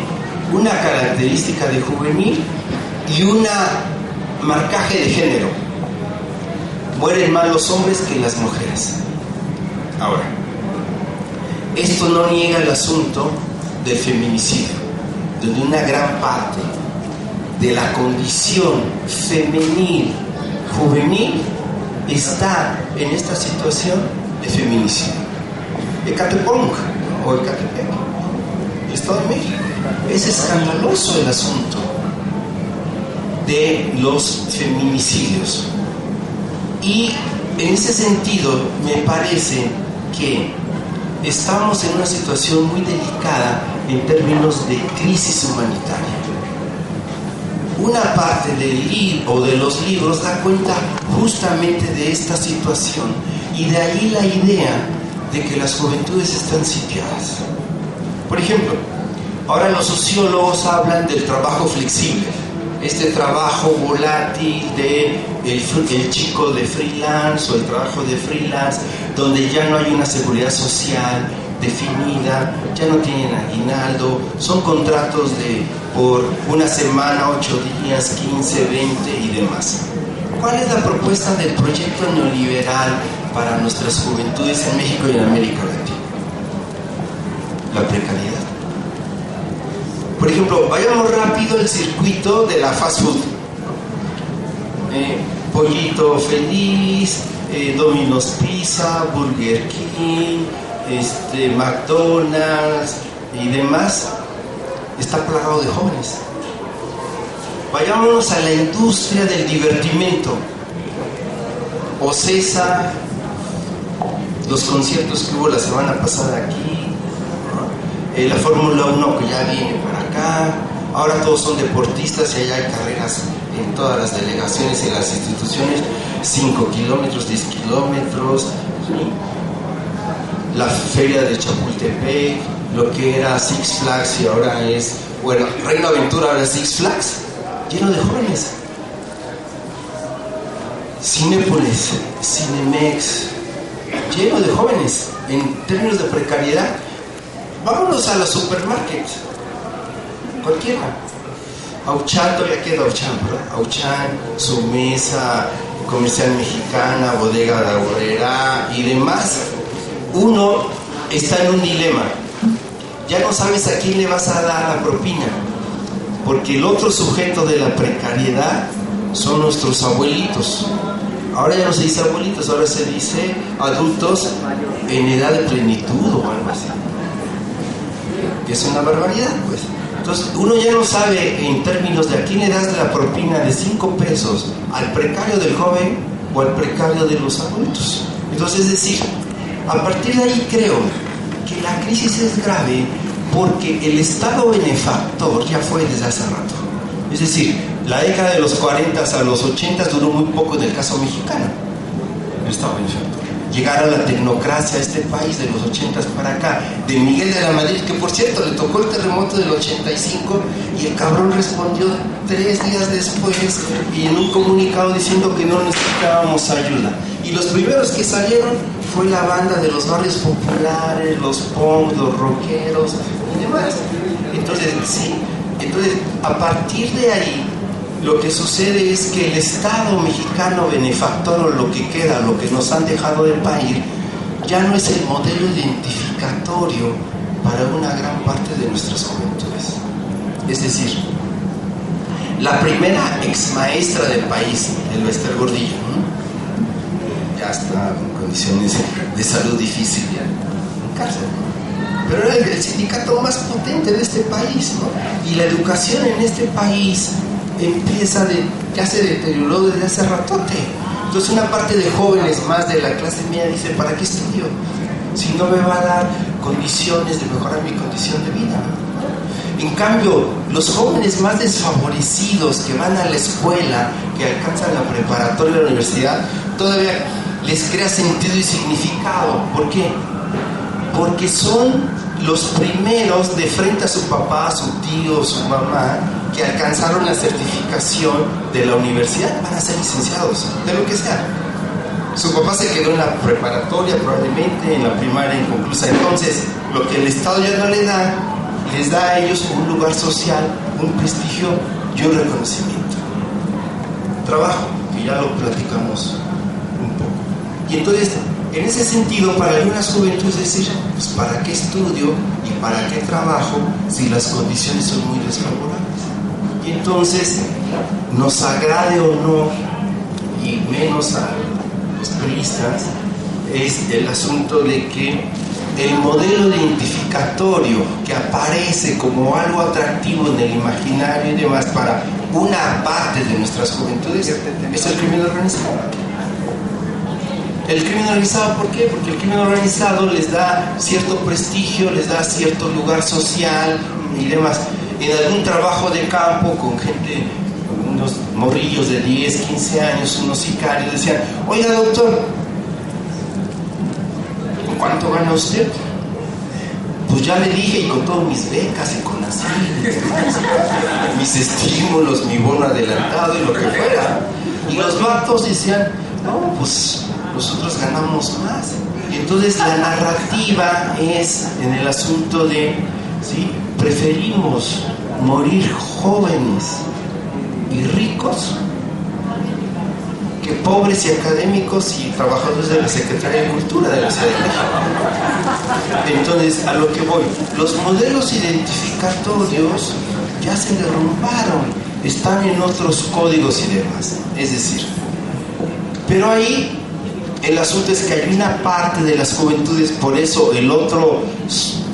una característica de juvenil y una marcaje de género. Mueren más los hombres que las mujeres. Ahora, esto no niega el asunto del feminicidio, donde una gran parte de la condición femenil, juvenil, está en esta situación de feminicidio. Ecatepec o Ecatepec, Estado de México. Es escandaloso el asunto de los feminicidios. Y en ese sentido me parece que estamos en una situación muy delicada en términos de crisis humanitaria. Una parte del libro o de los libros da cuenta justamente de esta situación, y de ahí la idea de que las juventudes están sitiadas. Por ejemplo, ahora los sociólogos hablan del trabajo flexible, este trabajo volátil de el chico de freelance o el trabajo de freelance, donde ya no hay una seguridad social definida, ya no tienen aguinaldo, son contratos por una semana, 8 días, 15, 20 y demás. ¿Cuál es la propuesta del proyecto neoliberal para nuestras juventudes en México y en América Latina? La precariedad. Por ejemplo, vayamos rápido el circuito de la fast food. Pollito Feliz, Domino's Pizza, Burger King, McDonald's y demás, está plagado de jóvenes. Vayámonos a la industria del divertimento. Ocesa, los conciertos que hubo la semana pasada aquí, ¿no? La Fórmula 1 que ya viene para acá, ahora todos son deportistas y allá hay carreras en todas las delegaciones y en las instituciones, 5 kilómetros, 10 kilómetros, ¿sí? La feria de Chapultepec, lo que era Six Flags y ahora es, bueno, Reino Aventura, ahora es Six Flags, lleno de jóvenes. Cinépolis, Cinemex, lleno de jóvenes. En términos de precariedad, vámonos a los supermarkets, cualquiera. Auchan, todavía queda Auchan, ¿verdad? Auchan, Su Mesa, Comercial Mexicana, Bodega de Aurrera y demás. Uno está en un dilema. Ya no sabes a quién le vas a dar la propina, porque el otro sujeto de la precariedad son nuestros abuelitos. Ahora ya no se dice abuelitos, ahora se dice adultos en edad de plenitud o algo así. Es una barbaridad, pues. Entonces uno ya no sabe en términos de a quién le das la propina de 5 pesos, al precario del joven o al precario de los adultos. Entonces, es decir, a partir de ahí creo que la crisis es grave porque el Estado benefactor ya fue desde hace rato. Es decir, la década de los 40 a los 80 duró muy poco en el caso mexicano, el Estado benefactor. Llegar a la tecnocracia a este país de los 80 para acá, de Miguel de la Madrid, que por cierto le tocó el terremoto del 85 y el cabrón respondió 3 días después y en un comunicado diciendo que no necesitábamos ayuda. Y los primeros que salieron fue la banda de los barrios populares, los punks, los rockeros y demás. Entonces, sí, a partir de ahí, lo que sucede es que el Estado mexicano benefactor, o lo que queda, lo que nos han dejado del país, ya no es el modelo identificatorio para una gran parte de nuestras juventudes. Es decir, la primera ex maestra del país, el Esther Gordillo, ¿no?, ya está en condiciones de salud difícil, ya en cárcel, pero era el sindicato más potente de este país, ¿no? Y la educación en este país ya se deterioró desde hace ratote. Entonces una parte de jóvenes más de la clase media dice, ¿para qué estudio? Si no me va a dar condiciones de mejorar mi condición de vida. En cambio, los jóvenes más desfavorecidos que van a la escuela, que alcanzan la preparatoria y la universidad, todavía les crea sentido y significado. ¿Por qué? porque son los primeros de frente a su papá, su tío, su mamá, que alcanzaron la certificación de la universidad para ser licenciados, de lo que sea. Su papá se quedó en la preparatoria, probablemente en la primaria inconclusa. Entonces, lo que el Estado ya no le da, les da a ellos un lugar social, un prestigio y un reconocimiento. Trabajo, que ya lo platicamos un poco. Y entonces, en ese sentido, para algunas juventudes es decir, pues ¿para qué estudio y para qué trabajo si las condiciones son muy desfavorables? Y entonces, nos agrade o no, y menos a los priistas, es el asunto de que el modelo identificatorio que aparece como algo atractivo en el imaginario y demás para una parte de nuestras juventudes es el crimen organizado. El crimen organizado, ¿por qué? Porque el crimen organizado les da cierto prestigio, les da cierto lugar social y demás. En algún trabajo de campo con gente, con unos morrillos de 10, 15 años, unos sicarios, decían: oiga, doctor, ¿cuánto gana usted? Pues ya le dije, y con todas mis becas y con así, mis estímulos, mi bono adelantado y lo que fuera. Y los vatos decían: no, pues nosotros ganamos más. Y entonces la narrativa es en el asunto de, ¿sí?, preferimos morir jóvenes y ricos que pobres y académicos y trabajadores de la Secretaría de Cultura de la Ciudad de México. Entonces, a lo que voy, los modelos identificatorios ya se derrumbaron, están en otros códigos y demás. Es decir, pero ahí el asunto es que hay una parte de las juventudes, por eso el otro,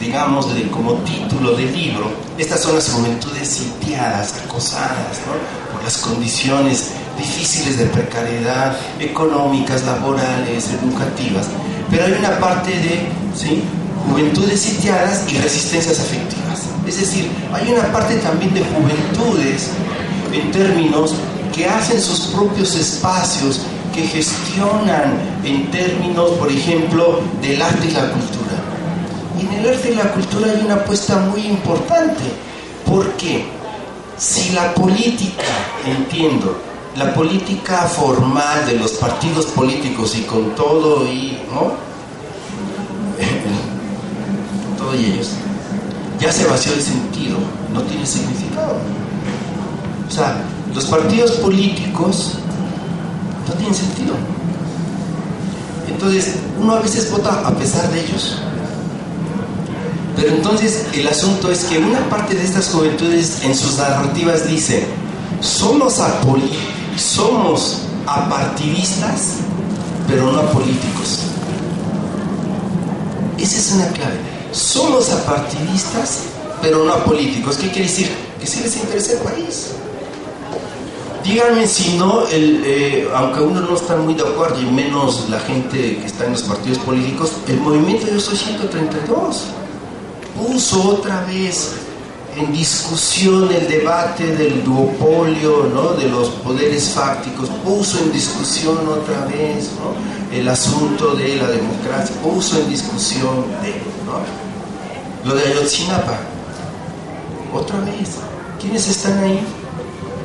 digamos, como título del libro, estas son las juventudes sitiadas, acosadas, ¿no?, por las condiciones difíciles de precariedad, económicas, laborales, educativas. Pero hay una parte de, ¿sí?, juventudes sitiadas y resistencias afectivas. Es decir, hay una parte también de juventudes, en términos que hacen sus propios espacios, que gestionan en términos, por ejemplo, del arte y la cultura. Y en el arte y la cultura hay una apuesta muy importante, porque si la política, entiendo, la política formal de los partidos políticos y con todo y, ¿no?, todo y ellos, ya se vació el sentido, no tiene significado. O sea, los partidos políticos no tienen sentido. Entonces, uno a veces vota a pesar de ellos. Pero entonces el asunto es que una parte de estas juventudes en sus narrativas dice: somos apartidistas, pero no apolíticos. Esa es una clave. Somos apartidistas, pero no apolíticos. ¿Qué quiere decir? Que sí les interesa el país. Díganme si no, aunque uno no está muy de acuerdo, y menos la gente que está en los partidos políticos, el movimiento Yo Soy 132 puso otra vez en discusión el debate del duopolio, ¿no?, de los poderes fácticos, puso en discusión otra vez, ¿no?, el asunto de la democracia, puso en discusión ¿no?, lo de Ayotzinapa, otra vez. ¿Quiénes están ahí?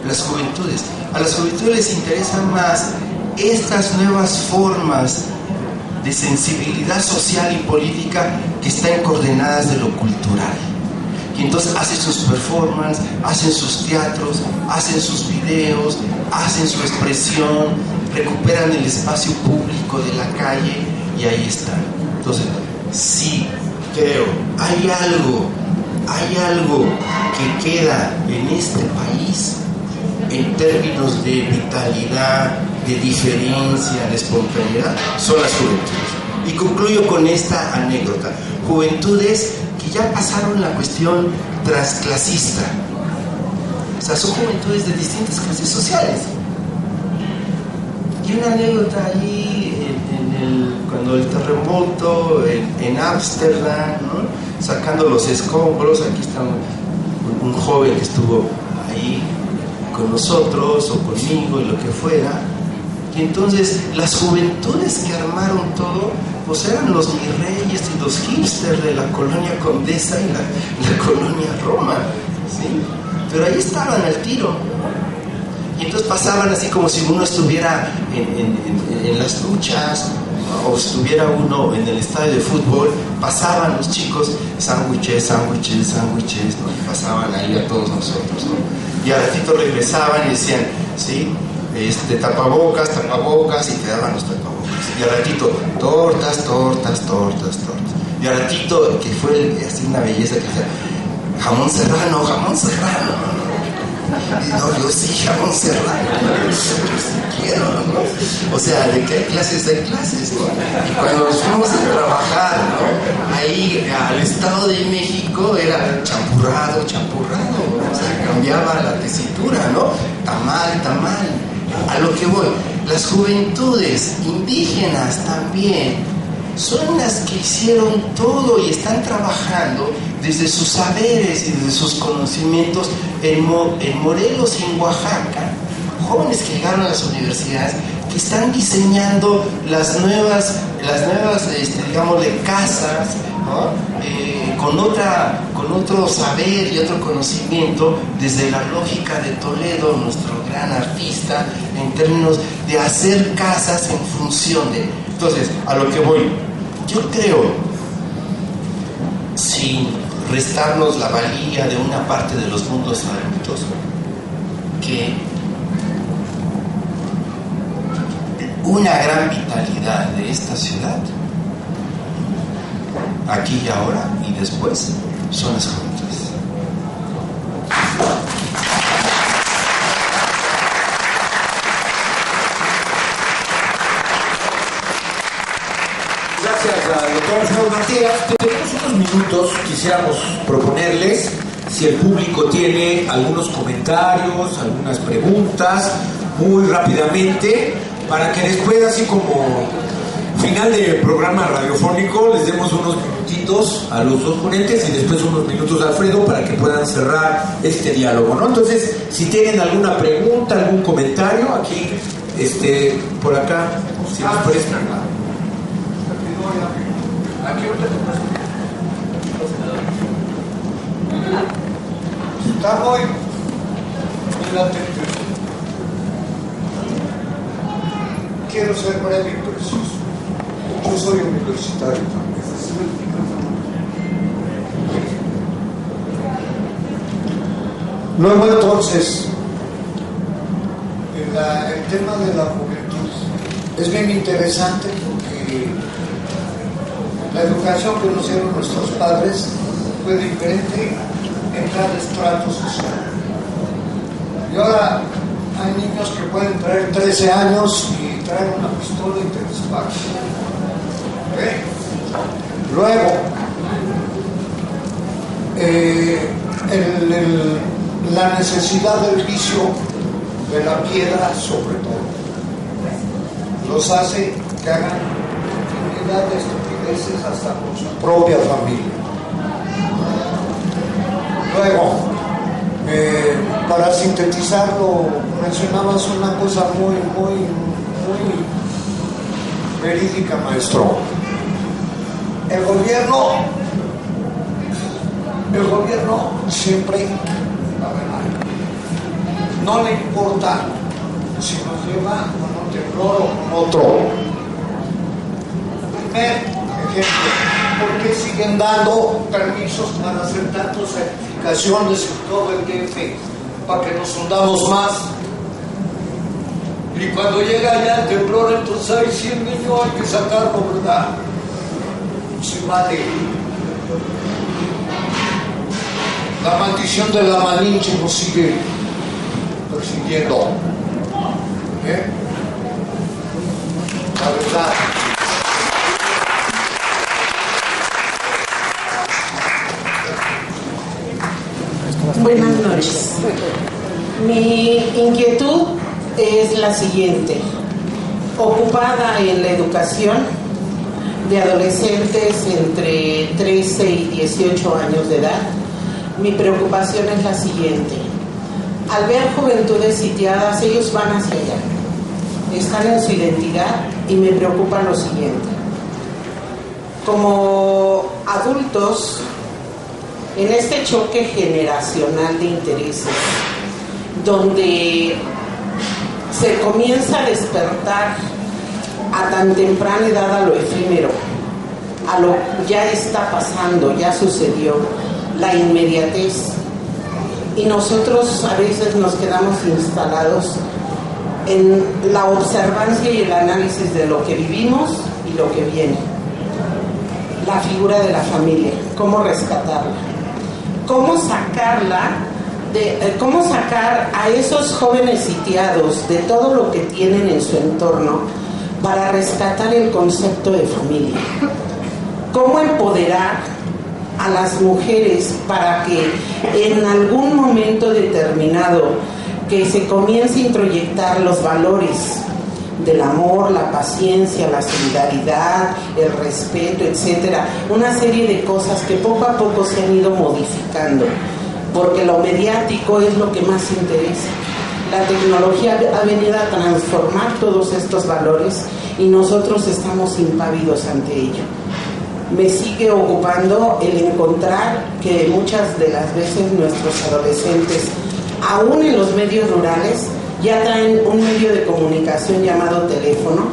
Las juventudes. A las juventudes les interesan más estas nuevas formas de sensibilidad social y política que están coordenadas de lo cultural. Y entonces hacen sus performances, hacen sus teatros, hacen sus videos, hacen su expresión, recuperan el espacio público de la calle y ahí están. Entonces, sí, creo, hay algo que queda en este país en términos de vitalidad, de diferencia, de espontaneidad, son las juventudes. Y concluyo con esta anécdota. Juventudes que ya pasaron la cuestión transclasista. O sea, son juventudes de distintas clases sociales. Y una anécdota allí, cuando el terremoto, en Ámsterdam, ¿no?, sacando los escombros, aquí está un joven que estuvo ahí con nosotros o conmigo y lo que fuera, Y entonces las juventudes que armaron todo, pues eran los mirreyes y los hipsters de la colonia Condesa y la colonia Roma, ¿sí? Pero ahí estaban al tiro. Y entonces pasaban así como si uno estuviera en las luchas, ¿no? O estuviera uno en el estadio de fútbol, pasaban los chicos, sándwiches, ¿no? Y pasaban ahí a todos nosotros, ¿no? Y al ratito regresaban y decían, ¿sí? Tapabocas, y te daban los tapabocas. Y al ratito, tortas. Y al ratito, que fue así una belleza, que decía, jamón serrano. Y no, yo sí, jamón serrano. Si quiero, ¿no? O sea, de que hay clases, ¿no? Y cuando nos fuimos a trabajar, ¿no? Ahí al Estado de México era champurrado, ¿no? O sea, cambiaba la tesitura, ¿no? Tamal. A lo que voy, las juventudes indígenas también son las que hicieron todo y están trabajando desde sus saberes y desde sus conocimientos en Morelos y en Oaxaca, jóvenes que llegaron a las universidades, que están diseñando las nuevas digámosle, casas, ¿no? Con otro saber y otro conocimiento desde la lógica de Toledo, nuestro gran artista, en términos de hacer casas en función de... Entonces, a lo que voy, yo creo, sin restarnos la valía de una parte de los mundos adultos, que una gran vitalidad de esta ciudad, aquí y ahora y después, son las juventudes. Gracias al doctor Alfredo Matías. Tenemos unos minutos, quisiéramos proponerles, si el público tiene algunos comentarios, algunas preguntas, muy rápidamente, para que después, así como final del programa radiofónico, les demos unos minutitos a los dos ponentes y después unos minutos a Alfredo para que puedan cerrar este diálogo, ¿no? Entonces, si tienen alguna pregunta, algún comentario, aquí, por acá, si nos prestan. Está muy latente. Quiero ser breve y preciso. Yo soy universitario también. Luego entonces, el tema de la juventud es bien interesante porque la educación que nos dieron nuestros padres fue diferente en cada estrato social. Y ahora hay niños que pueden traer 13 años y traer una pistola y te disparan. ¿Okay? Luego, la necesidad del vicio de la piedra, sobre todo, los hace que hagan infinidad de estupideces hasta con su propia familia. Luego, para sintetizarlo, mencionabas una cosa muy verídica, maestro. El gobierno siempre, la verdad, no le importa si nos lleva con un temblor o con otro. Primer ejemplo, ¿por qué siguen dando permisos para hacer tantas certificaciones en todo el DF para que nos hundamos más? Y cuando llega ya el temblor, entonces hay 100 niños, hay que sacarlo, ¿verdad? Se vale. La maldición de la Malinche nos sigue persiguiendo. La verdad. Buenas noches. Mi inquietud es la siguiente. Ocupada en la educación de adolescentes entre 13 y 18 años de edad, mi preocupación es la siguiente. Al ver juventudes sitiadas, ellos van hacia allá. están en su identidad y me preocupa lo siguiente. Como adultos, en este choque generacional de intereses, donde se comienza a despertar a tan temprana edad a lo efímero, a lo ya está pasando, ya sucedió, la inmediatez, y nosotros a veces nos quedamos instalados en la observancia y el análisis de lo que vivimos y lo que viene. La figura de la familia, cómo rescatarla, cómo sacar a esos jóvenes sitiados de todo lo que tienen en su entorno para rescatar el concepto de familia, cómo empoderar a las mujeres para que en algún momento determinado que se comience a introyectar los valores del amor, la paciencia, la solidaridad, el respeto, etcétera, una serie de cosas que poco a poco se han ido modificando, porque lo mediático es lo que más interesa. La tecnología ha venido a transformar todos estos valores y nosotros estamos impávidos ante ello. Me sigue ocupando el encontrar que muchas de las veces nuestros adolescentes, aún en los medios rurales, ya traen un medio de comunicación llamado teléfono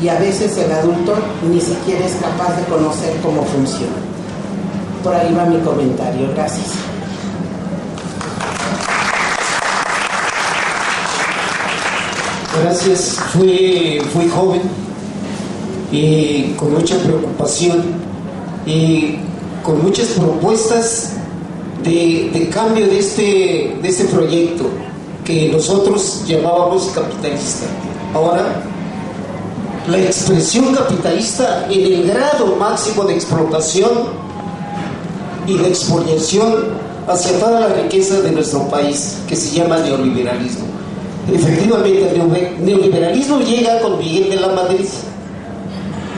y a veces el adulto ni siquiera es capaz de conocer cómo funciona. Por ahí va mi comentario. Gracias. Gracias. Fui joven y con mucha preocupación y con muchas propuestas de cambio de este proyecto que nosotros llamábamos capitalista. Ahora, la expresión capitalista en el grado máximo de explotación y de expoliación hacia toda la riqueza de nuestro país, que se llama neoliberalismo. Efectivamente, el neoliberalismo llega con Miguel de la Madrid.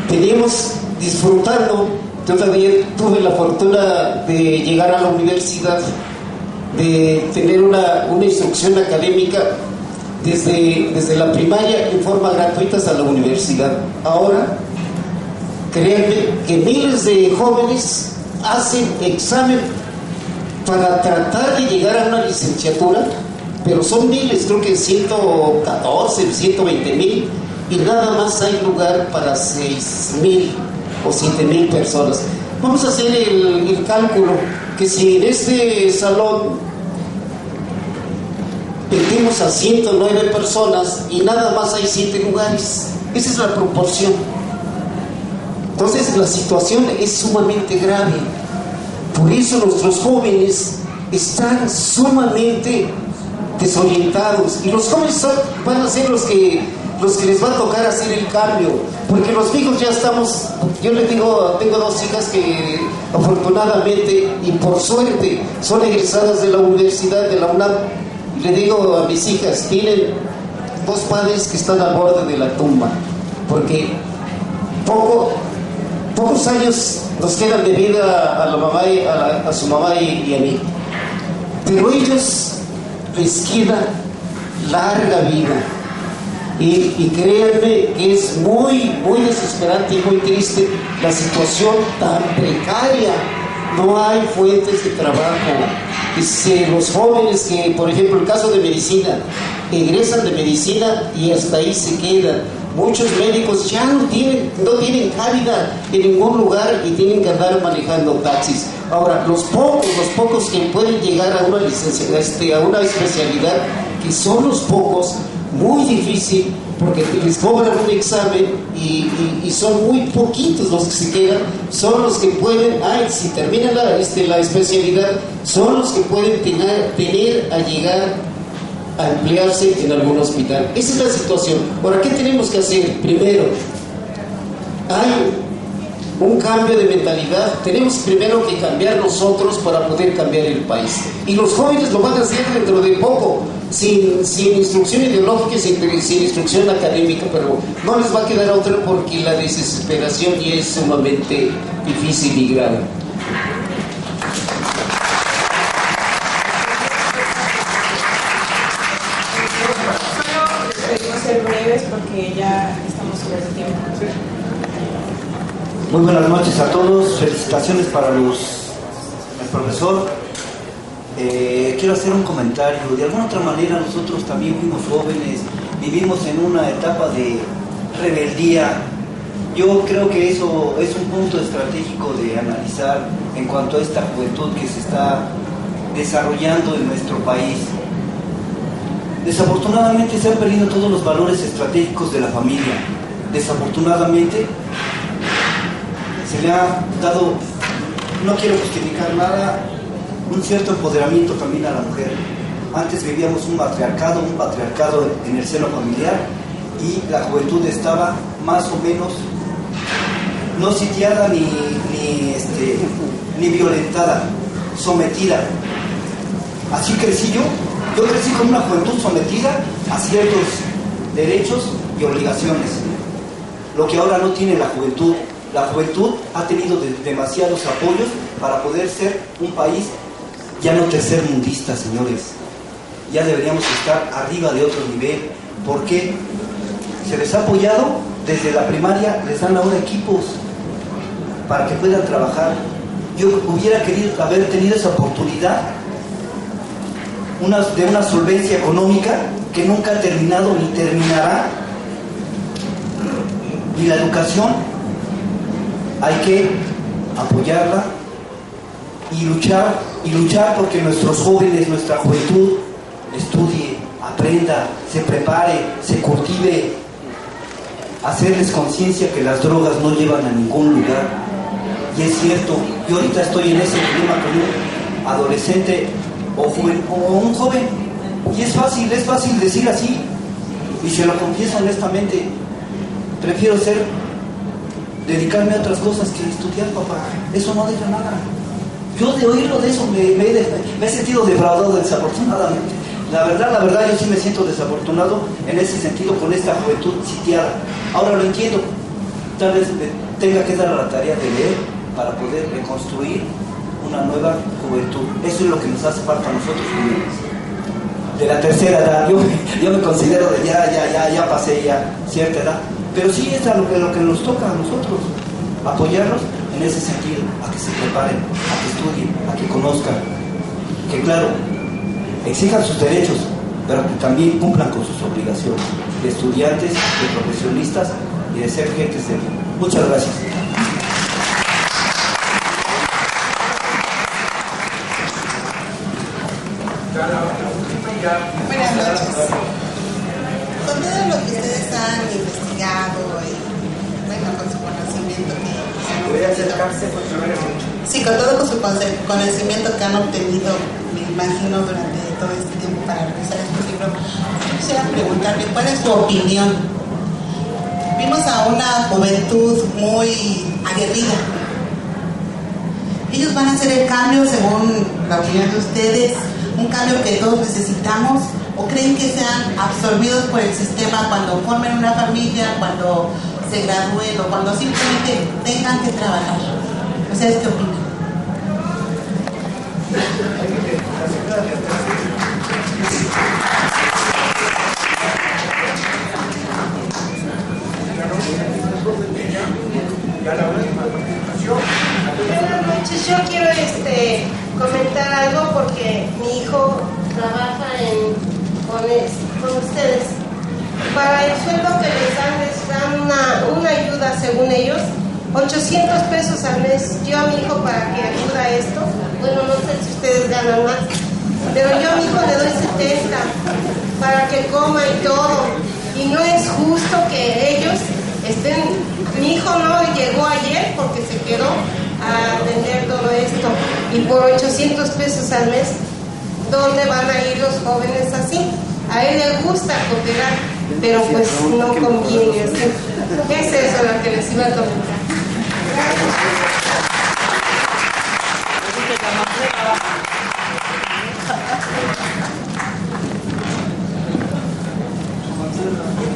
Teníamos disfrutando, yo también tuve la fortuna de llegar a la universidad, de tener una instrucción académica desde la primaria en forma gratuita hasta la universidad. Ahora, créanme que miles de jóvenes hacen examen para tratar de llegar a una licenciatura, pero son miles, creo que 114, 120 mil, y nada más hay lugar para 6,000 o 7,000 personas. Vamos a hacer el cálculo, que si en este salón metemos a 109 personas y nada más hay 7 lugares, esa es la proporción. Entonces la situación es sumamente grave. Por eso nuestros jóvenes están sumamente desorientados, y los jóvenes van a ser los que les va a tocar hacer el cambio, porque los hijos ya estamos. Yo les digo, tengo 2 hijas que afortunadamente y por suerte son egresadas de la universidad de la UNAM. Le digo a mis hijas, tienen 2 padres que están al borde de la tumba, porque pocos años nos quedan de vida a la mamá a su mamá y a mí, pero ellos les queda larga vida. Y créanme que es muy, muy desesperante y muy triste la situación tan precaria. No hay fuentes de trabajo. Los jóvenes que, por ejemplo, el caso de medicina, egresan de medicina y hasta ahí se quedan. Muchos médicos ya no tienen cabida en ningún lugar y tienen que andar manejando taxis. Ahora, los pocos que pueden llegar a una licencia, a una especialidad, que son los pocos, muy difícil, porque les cobran un examen y son muy poquitos los que se quedan, son los que pueden, si terminan la especialidad, son los que pueden tener a llegar a emplearse en algún hospital. Esa es la situación. Ahora, ¿qué tenemos que hacer? Primero, hay un cambio de mentalidad. Tenemos primero que cambiar nosotros para poder cambiar el país. Y los jóvenes lo van a hacer dentro de poco, sin instrucción ideológica, sin instrucción académica, pero no les va a quedar otra, porque la desesperación ya es sumamente difícil y grave. Podemos ser breves porque porque ya estamos sobre el tiempo. Muy buenas noches a todos, felicitaciones para el profesor. Quiero hacer un comentario. De alguna otra manera nosotros también fuimos jóvenes, vivimos en una etapa de rebeldía. Yo creo que eso es un punto estratégico de analizar en cuanto a esta juventud que se está desarrollando en nuestro país. Desafortunadamente se han perdido todos los valores estratégicos de la familia. Desafortunadamente se le ha dado, no quiero justificar nada, un cierto empoderamiento también a la mujer. Antes vivíamos un patriarcado en el seno familiar, y la juventud estaba más o menos no sitiada ni violentada, sometida. Así crecí yo crecí con una juventud sometida a ciertos derechos y obligaciones, lo que ahora no tiene la juventud. La juventud ha tenido demasiados apoyos para poder ser un país ya no tercermundista, señores. Ya deberíamos estar arriba de otro nivel. ¿Por qué? Se les ha apoyado desde la primaria, les dan ahora equipos para que puedan trabajar. Yo hubiera querido haber tenido esa oportunidad de una solvencia económica que nunca ha terminado ni terminará. Y la educación hay que apoyarla y luchar porque nuestros jóvenes, nuestra juventud estudie, aprenda, se prepare, se cultive, hacerles conciencia que las drogas no llevan a ningún lugar. Y es cierto, yo ahorita estoy en ese dilema con un adolescente o un joven, y es fácil decir así, y se lo confieso honestamente, prefiero dedicarme a otras cosas que estudiar, papá. Eso no deja nada. Yo de oírlo de eso me he sentido defraudado, desafortunadamente. La verdad, yo sí me siento desafortunado en ese sentido con esta juventud sitiada. Ahora lo entiendo. Tal vez me tenga que dar la tarea de leer para poder reconstruir una nueva juventud. Eso es lo que nos hace falta a nosotros, de la tercera edad. Yo me considero de ya pasé ya cierta edad. Pero sí es lo que nos toca a nosotros, apoyarlos en ese sentido, a que se preparen, a que estudien, a que conozcan, que claro, exijan sus derechos, pero que también cumplan con sus obligaciones de estudiantes, de profesionistas y de ser gentes de bien. Muchas gracias. Buenas noches. Con todo lo que ustedes han investigado y bueno, con su conocimiento sí, con todo con su conocimiento que han obtenido, me imagino, durante todo este tiempo para realizar este libro, yo quisiera preguntarle cuál es su opinión. Vimos a una juventud muy aguerrida. ¿Ellos van a hacer el cambio según la opinión de ustedes? ¿Un cambio que todos necesitamos? ¿O creen que sean absorbidos por el sistema cuando formen una familia, cuando se gradúen o cuando simplemente tengan que trabajar? ¿Ustedes qué opinan? Buenas noches, yo quiero comentar algo porque mi hijo trabaja con ustedes. Para el sueldo que les dan una ayuda, según ellos, 800 pesos al mes. Yo a mi hijo, para que ayude a esto, bueno, no sé si ustedes ganan más, pero yo a mi hijo le doy 70 para que coma y todo. Y no es justo que ellos estén. Mi hijo no llegó ayer porque se quedó a atender todo esto. Y por 800 pesos al mes, ¿dónde van a ir los jóvenes así? A él le gusta cooperar, pero pues no conviene así. Es eso lo que les iba a comentar.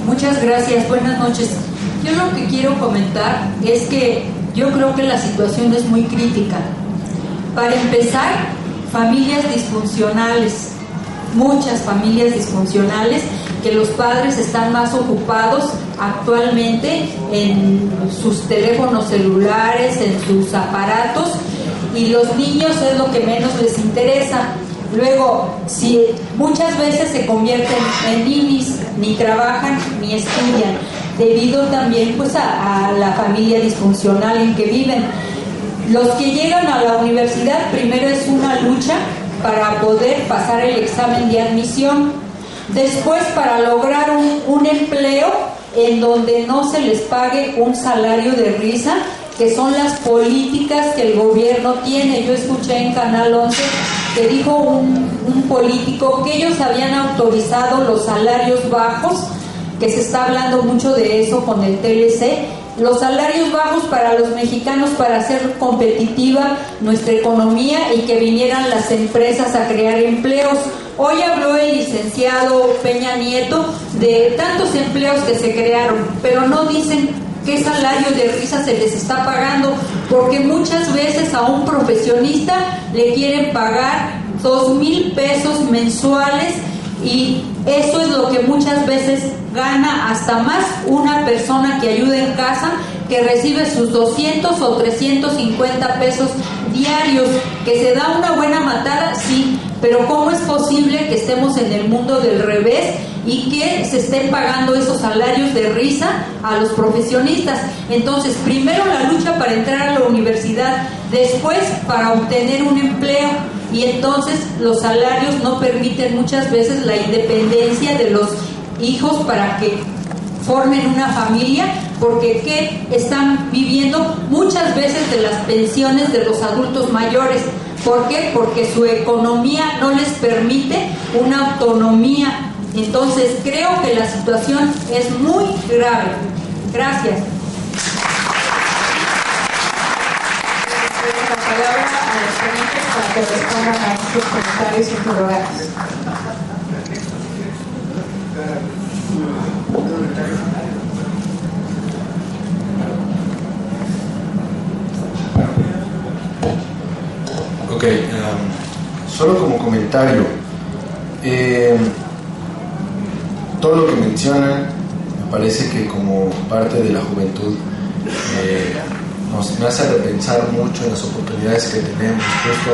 Muchas gracias, buenas noches. Yo lo que quiero comentar es que yo creo que la situación es muy crítica. Para empezar, familias disfuncionales, muchas familias disfuncionales que los padres están más ocupados actualmente en sus teléfonos celulares, en sus aparatos, y los niños es lo que menos les interesa. Luego, si muchas veces se convierten en ninis, ni trabajan ni estudian, debido también pues a la familia disfuncional en que viven. Los que llegan a la universidad, primero es una lucha para poder pasar el examen de admisión, después para lograr un empleo en donde no se les pague un salario de risa, que son las políticas que el gobierno tiene. Yo escuché en Canal 11 que dijo un político que ellos habían autorizado los salarios bajos, que se está hablando mucho de eso con el TLC, los salarios bajos para los mexicanos, para hacer competitiva nuestra economía y que vinieran las empresas a crear empleos. Hoy habló el licenciado Peña Nieto de tantos empleos que se crearon, pero no dicen qué salario de risa se les está pagando, porque muchas veces a un profesionista le quieren pagar 2,000 pesos mensuales, y eso es lo que muchas veces gana hasta más una persona que ayuda en casa, que recibe sus 200 o 350 pesos diarios. Que se da una buena matada, sí, pero ¿cómo es posible que estemos en el mundo del revés y que se estén pagando esos salarios de risa a los profesionistas? Entonces, primero la lucha para entrar a la universidad, después para obtener un empleo, y entonces los salarios no permiten muchas veces la independencia de los hijos para que formen una familia, porque ¿qué están viviendo? Muchas veces de las pensiones de los adultos mayores. ¿Por qué? Porque su economía no les permite una autonomía. Entonces creo que la situación es muy grave. Gracias. La palabra a los ponentes para que respondan a estos comentarios y interrogantes. Ok, solo como comentario, todo lo que mencionan me parece que como parte de la juventud me hace repensar mucho en las oportunidades que tenemos, justo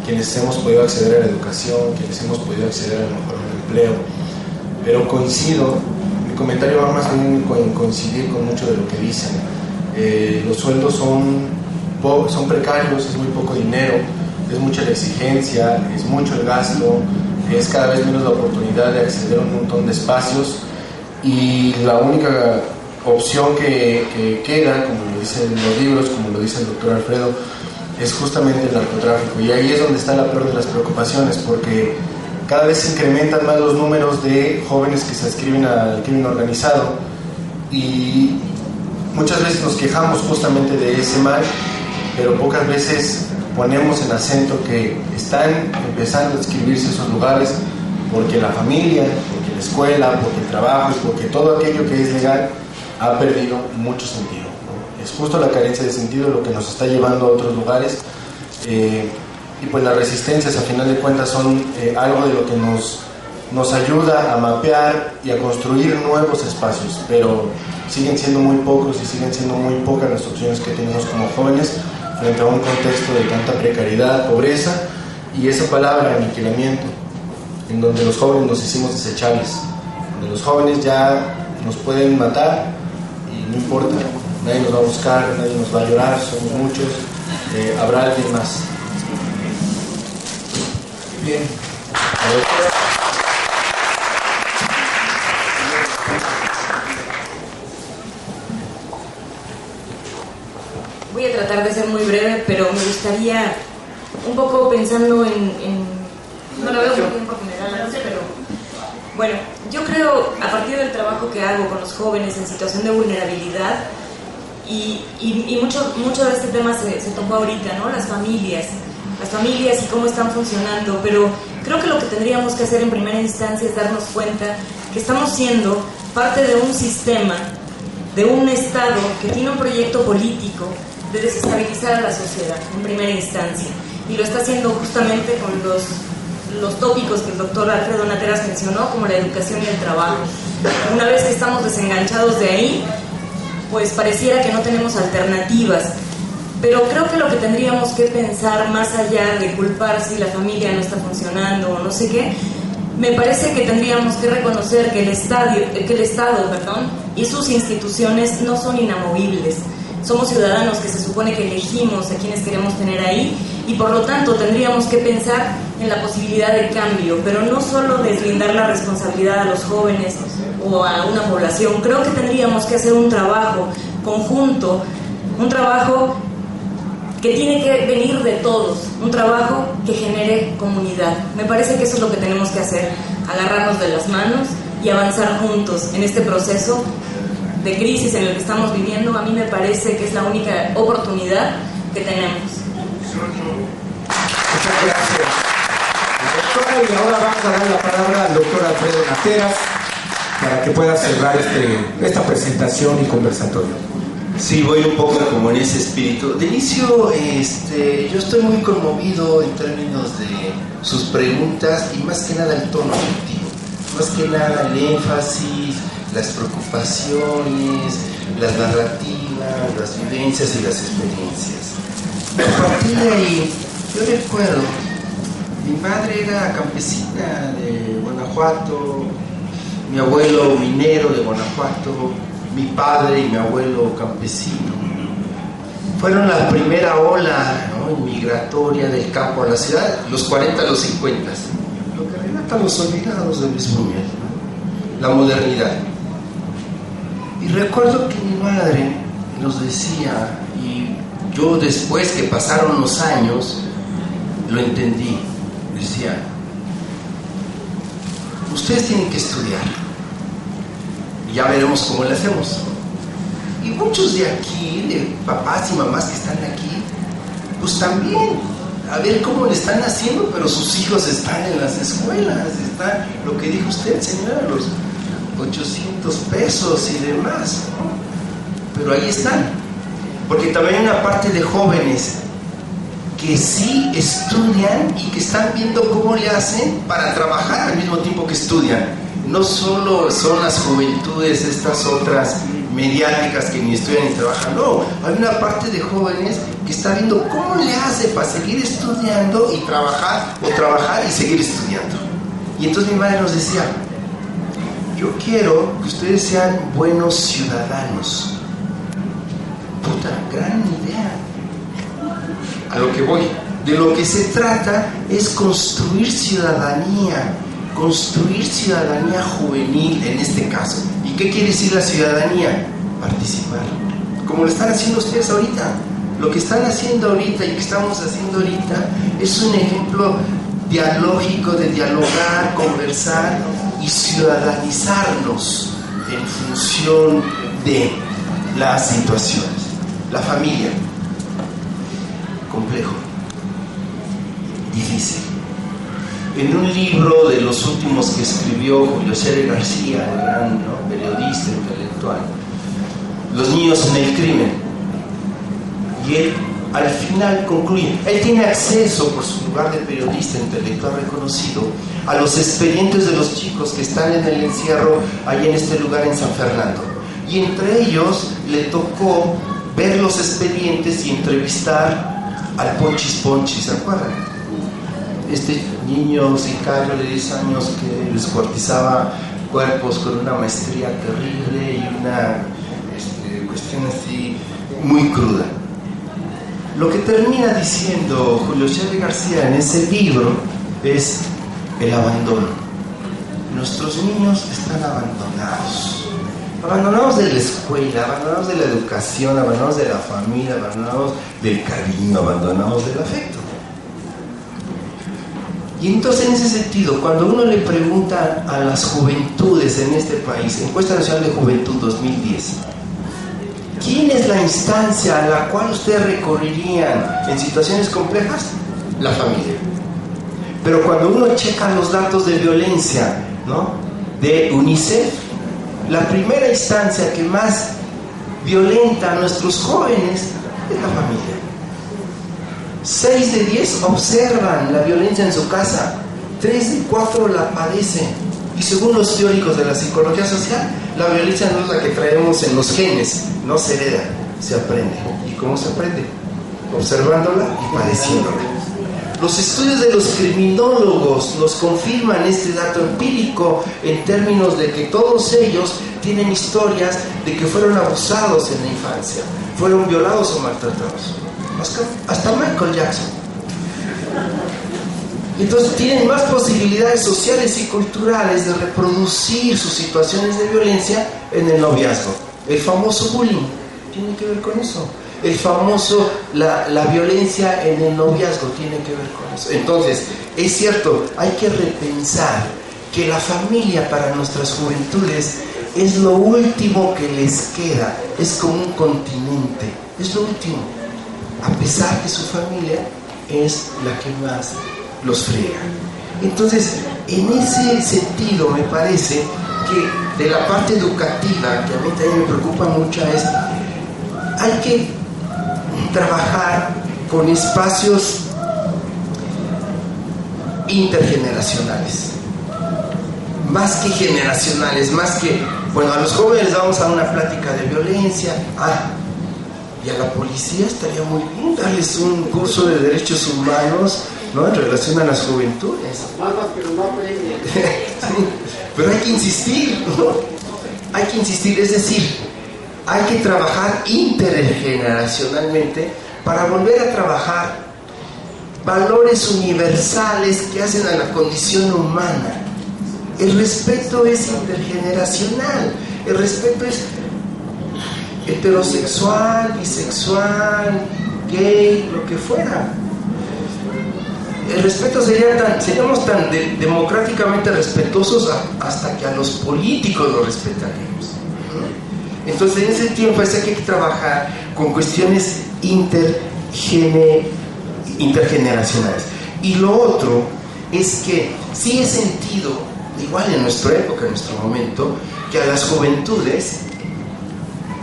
quienes hemos podido acceder a la educación, quienes hemos podido acceder a lo mejor a un empleo, pero coincido, mi comentario va más bien en coincidir con mucho de lo que dicen. Los sueldos son precarios, es muy poco dinero, es mucha la exigencia, es mucho el gasto, es cada vez menos la oportunidad de acceder a un montón de espacios, y la única opción que queda, como lo dicen los libros, como lo dice el doctor Alfredo, es justamente el narcotráfico. Y ahí es donde está la peor de las preocupaciones, porque cada vez se incrementan más los números de jóvenes que se adscriben al crimen organizado, y muchas veces nos quejamos justamente de ese mal, pero pocas veces ponemos en acento que están empezando a adscribirse a esos lugares porque la familia, porque la escuela, porque el trabajo, porque todo aquello que es legal ha perdido mucho sentido, ¿no? Es justo la carencia de sentido lo que nos está llevando a otros lugares, y pues las resistencias a final de cuentas son algo de lo que nos ayuda a mapear y a construir nuevos espacios, pero siguen siendo muy pocos y siguen siendo muy pocas las opciones que tenemos como jóvenes frente a un contexto de tanta precariedad, pobreza y esa palabra aniquilamiento, en donde los jóvenes nos hicimos desechables, donde los jóvenes ya nos pueden matar y no importa, nadie nos va a buscar, nadie nos va a llorar, somos muchos, habrá alguien más. Bien. Voy a tratar de ser muy breve, pero me gustaría, un poco pensando no lo veo muy bien porque me da la noche, pero bueno, yo creo, a partir del trabajo que hago con los jóvenes en situación de vulnerabilidad, y mucho de este tema se tocó ahorita, ¿no? Las familias y cómo están funcionando, pero creo que lo que tendríamos que hacer en primera instancia es darnos cuenta que estamos siendo parte de un sistema, de un Estado que tiene un proyecto político de desestabilizar a la sociedad en primera instancia, y lo está haciendo justamente con los los tópicos que el doctor Alfredo Nateras mencionó, como la educación y el trabajo. Una vez que estamos desenganchados de ahí, pues pareciera que no tenemos alternativas. Pero creo que lo que tendríamos que pensar, más allá de culpar si la familia no está funcionando o no sé qué, me parece que tendríamos que reconocer que el Estado, y sus instituciones no son inamovibles. Somos ciudadanos que se supone que elegimos a quienes queremos tener ahí, y por lo tanto tendríamos que pensar en la posibilidad de cambio, pero no solo deslindar la responsabilidad a los jóvenes o a una población. Creo que tendríamos que hacer un trabajo conjunto, un trabajo que tiene que venir de todos, un trabajo que genere comunidad. Me parece que eso es lo que tenemos que hacer, agarrarnos de las manos y avanzar juntos en este proceso de crisis en el que estamos viviendo. A mí me parece que es la única oportunidad que tenemos. Muchas gracias, doctora, y ahora vamos a dar la palabra al doctor Alfredo Nateras para que pueda cerrar esta presentación y conversatorio. Sí, voy un poco como en ese espíritu. De inicio, yo estoy muy conmovido en términos de sus preguntas y más que nada el tono afectivo, más que nada el énfasis, las preocupaciones, las narrativas, las vivencias y las experiencias. A partir de ahí, yo recuerdo, mi madre era campesina de Guanajuato, mi abuelo minero de Guanajuato, mi padre y mi abuelo campesino. Fueron la primera ola, ¿no?, migratoria del campo a la ciudad, los 40 a los 50, lo que relatan Los Olvidados de Luis Buñuel, ¿no?, la modernidad. Y recuerdo que mi madre nos decía, y yo después que pasaron los años lo entendí, decía: ustedes tienen que estudiar, ya veremos cómo le hacemos. Y muchos de aquí, de papás y mamás que están aquí, pues también, a ver cómo le están haciendo, pero sus hijos están en las escuelas, está lo que dijo usted, señora, los 800 pesos y demás, ¿no? Pero ahí están, porque también hay una parte de jóvenes que sí estudian y que están viendo cómo le hacen para trabajar al mismo tiempo que estudian. No solo son las juventudes estas otras mediáticas que ni estudian ni trabajan, no, hay una parte de jóvenes que está viendo cómo le hace para seguir estudiando y trabajar, o trabajar y seguir estudiando. Y entonces mi madre nos decía: yo quiero que ustedes sean buenos ciudadanos. Puta, gran idea. A lo que voy, de lo que se trata es construir ciudadanía juvenil en este caso. ¿Y qué quiere decir la ciudadanía? Participar, como lo están haciendo ustedes ahorita. Lo que están haciendo ahorita y que estamos haciendo ahorita es un ejemplo dialógico de dialogar, conversar y ciudadanizarnos en función de las situaciones. La familia, complejo, difícil. En un libro de los últimos que escribió Julio César García, el gran, ¿no?, periodista intelectual, Los niños en el crimen, y él al final concluye, él tiene acceso por su lugar de periodista intelectual reconocido a los expedientes de los chicos que están en el encierro ahí en este lugar en San Fernando, y entre ellos le tocó ver los expedientes y entrevistar al Ponchis Ponchis, ¿se acuerdan? Este niño sicario de 10 años que descuartizaba cuerpos con una maestría terrible y una cuestión así muy cruda. Lo que termina diciendo Julio César García en ese libro es el abandono. Nuestros niños están abandonados de la escuela, abandonados de la educación, abandonados de la familia, abandonados del cariño, abandonados del afecto. Y entonces, en ese sentido, cuando uno le pregunta a las juventudes en este país, Encuesta Nacional de Juventud 2010, ¿quién es la instancia a la cual ustedes recorrerían en situaciones complejas? La familia. Pero cuando uno checa los datos de violencia, ¿no?, de UNICEF, la primera instancia que más violenta a nuestros jóvenes es la familia. 6 de 10 observan la violencia en su casa 3 de 4 la padecen. Y según los teóricos de la psicología social, la violencia no es la que traemos en los genes, no se hereda, se aprende. ¿Y cómo se aprende? Observándola y padeciéndola. Los estudios de los criminólogos nos confirman este dato empírico en términos de que todos ellos tienen historias de que fueron abusados en la infancia, fueron violados o maltratados. Hasta Michael Jackson. Entonces tienen más posibilidades sociales y culturales de reproducir sus situaciones de violencia en el noviazgo. El famoso bullying tiene que ver con eso. El famoso, la violencia en el noviazgo tiene que ver con eso. Entonces, es cierto, hay que repensar que la familia para nuestras juventudes es lo último que les queda, es como un continente, es lo último, a pesar que su familia es la que más los friega. Entonces, en ese sentido me parece que de la parte educativa, que a mí también me preocupa mucho, es hay que trabajar con espacios intergeneracionales, más que generacionales, más que, bueno, a los jóvenes vamos a una plática de violencia, y a la policía estaría muy bien darles un curso de derechos humanos, ¿no?, en relación a las juventudes. Sí, pero hay que insistir, ¿no? Hay que insistir, es decir, hay que trabajar intergeneracionalmente para volver a trabajar valores universales que hacen a la condición humana. El respeto es intergeneracional, el respeto es heterosexual, bisexual, gay, lo que fuera. El respeto seríamos tan democráticamente respetuosos hasta que a los políticos los respetaríamos. Entonces, en ese tiempo hay que trabajar con cuestiones intergeneracionales. Y lo otro es que sí he sentido, igual en nuestra época, en nuestro momento, que a las juventudes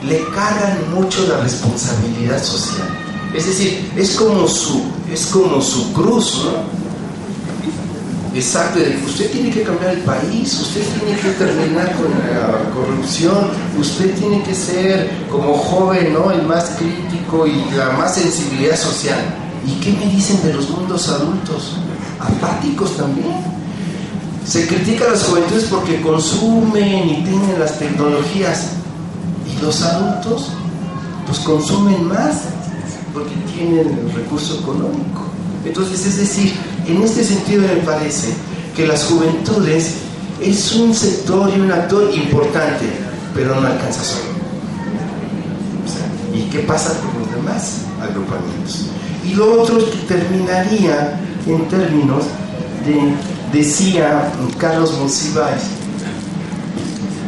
le cargan mucho la responsabilidad social. Es decir, es como su cruz, ¿no? Exacto, de que usted tiene que cambiar el país, usted tiene que terminar con la corrupción, usted tiene que ser como joven, ¿no?, el más crítico y la más sensibilidad social. ¿Y qué me dicen de los mundos adultos? Apáticos también. Se critica a las juventudes porque consumen y tienen las tecnologías, y los adultos pues consumen más porque tienen el recurso económico. Entonces, es decir, en este sentido me parece que las juventudes es un sector y un actor importante, pero no alcanza solo. ¿Y qué pasa con los demás agrupamientos? Y lo otro es que terminaría en términos de, decía Carlos Monsiváis,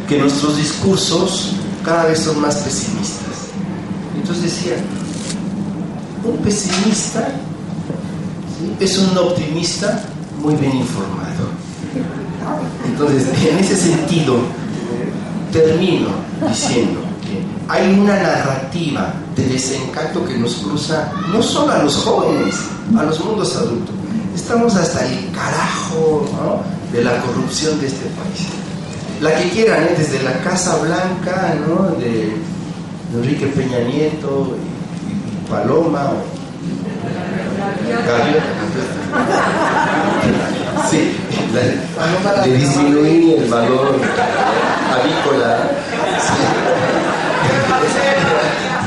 que nuestros discursos cada vez son más pesimistas. Entonces decía, un pesimista es un optimista muy bien informado. Entonces, en ese sentido, termino diciendo que hay una narrativa de desencanto que nos cruza no solo a los jóvenes, a los mundos adultos. Estamos hasta el carajo, ¿no?, de la corrupción de este país. La que quieran, desde la Casa Blanca, ¿no?, de Enrique Peña Nieto y Paloma, sí, de disminuir el valor avícola,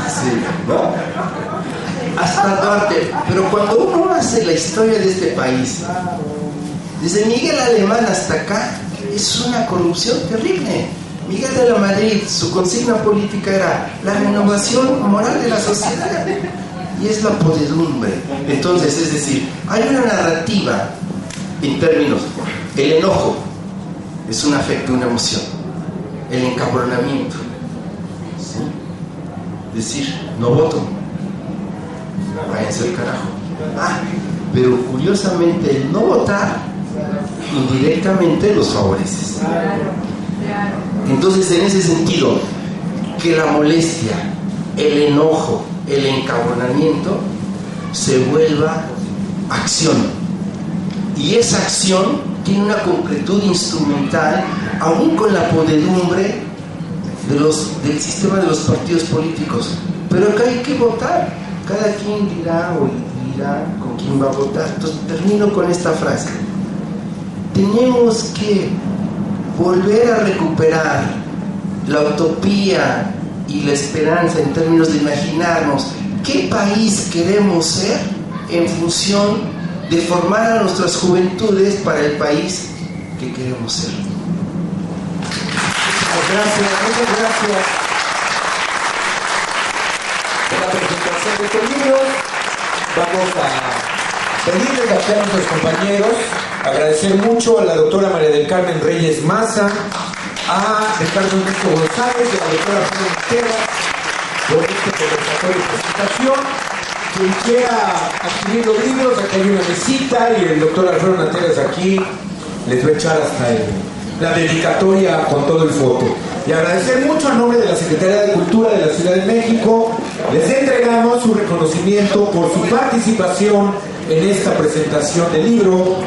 sí, ¿no?, hasta Duarte. Pero cuando uno hace la historia de este país, desde Miguel Alemán hasta acá, es una corrupción terrible. Miguel de la Madrid, su consigna política era la renovación moral de la sociedad, y es la podredumbre. Entonces, es decir, hay una narrativa en términos, el enojo es un afecto, una emoción, el encabronamiento, ¿sí?, decir, no voto, váyanse al carajo. Pero curiosamente el no votar indirectamente los favoreces. Entonces, en ese sentido, que la molestia, el enojo, el encabronamiento se vuelva acción, y esa acción tiene una concretud instrumental, aún con la podedumbre del sistema de los partidos políticos. Pero acá hay que votar, cada quien dirá o dirá con quién va a votar. Entonces termino con esta frase: tenemos que volver a recuperar la utopía y la esperanza en términos de imaginarnos qué país queremos ser en función de formar a nuestras juventudes para el país que queremos ser. Muchas gracias por la presentación de estos libros. Vamos a pedirles aquí a nuestros compañeros, agradecer mucho a la doctora María del Carmen Reyes Maza, a Ricardo Ernesto González y a la doctora Flor Natera por este conversatorio y presentación. Quien quiera adquirir los libros, aquí hay una mesita y el doctor Alfredo Nateras aquí les va a echar hasta la dedicatoria con todo el foto. Y agradecer mucho a nombre de la Secretaría de Cultura de la Ciudad de México, les entregamos su reconocimiento por su participación en esta presentación del libro,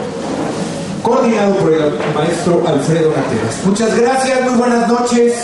coordinado por el maestro Alfredo Nateras. Muchas gracias, muy buenas noches.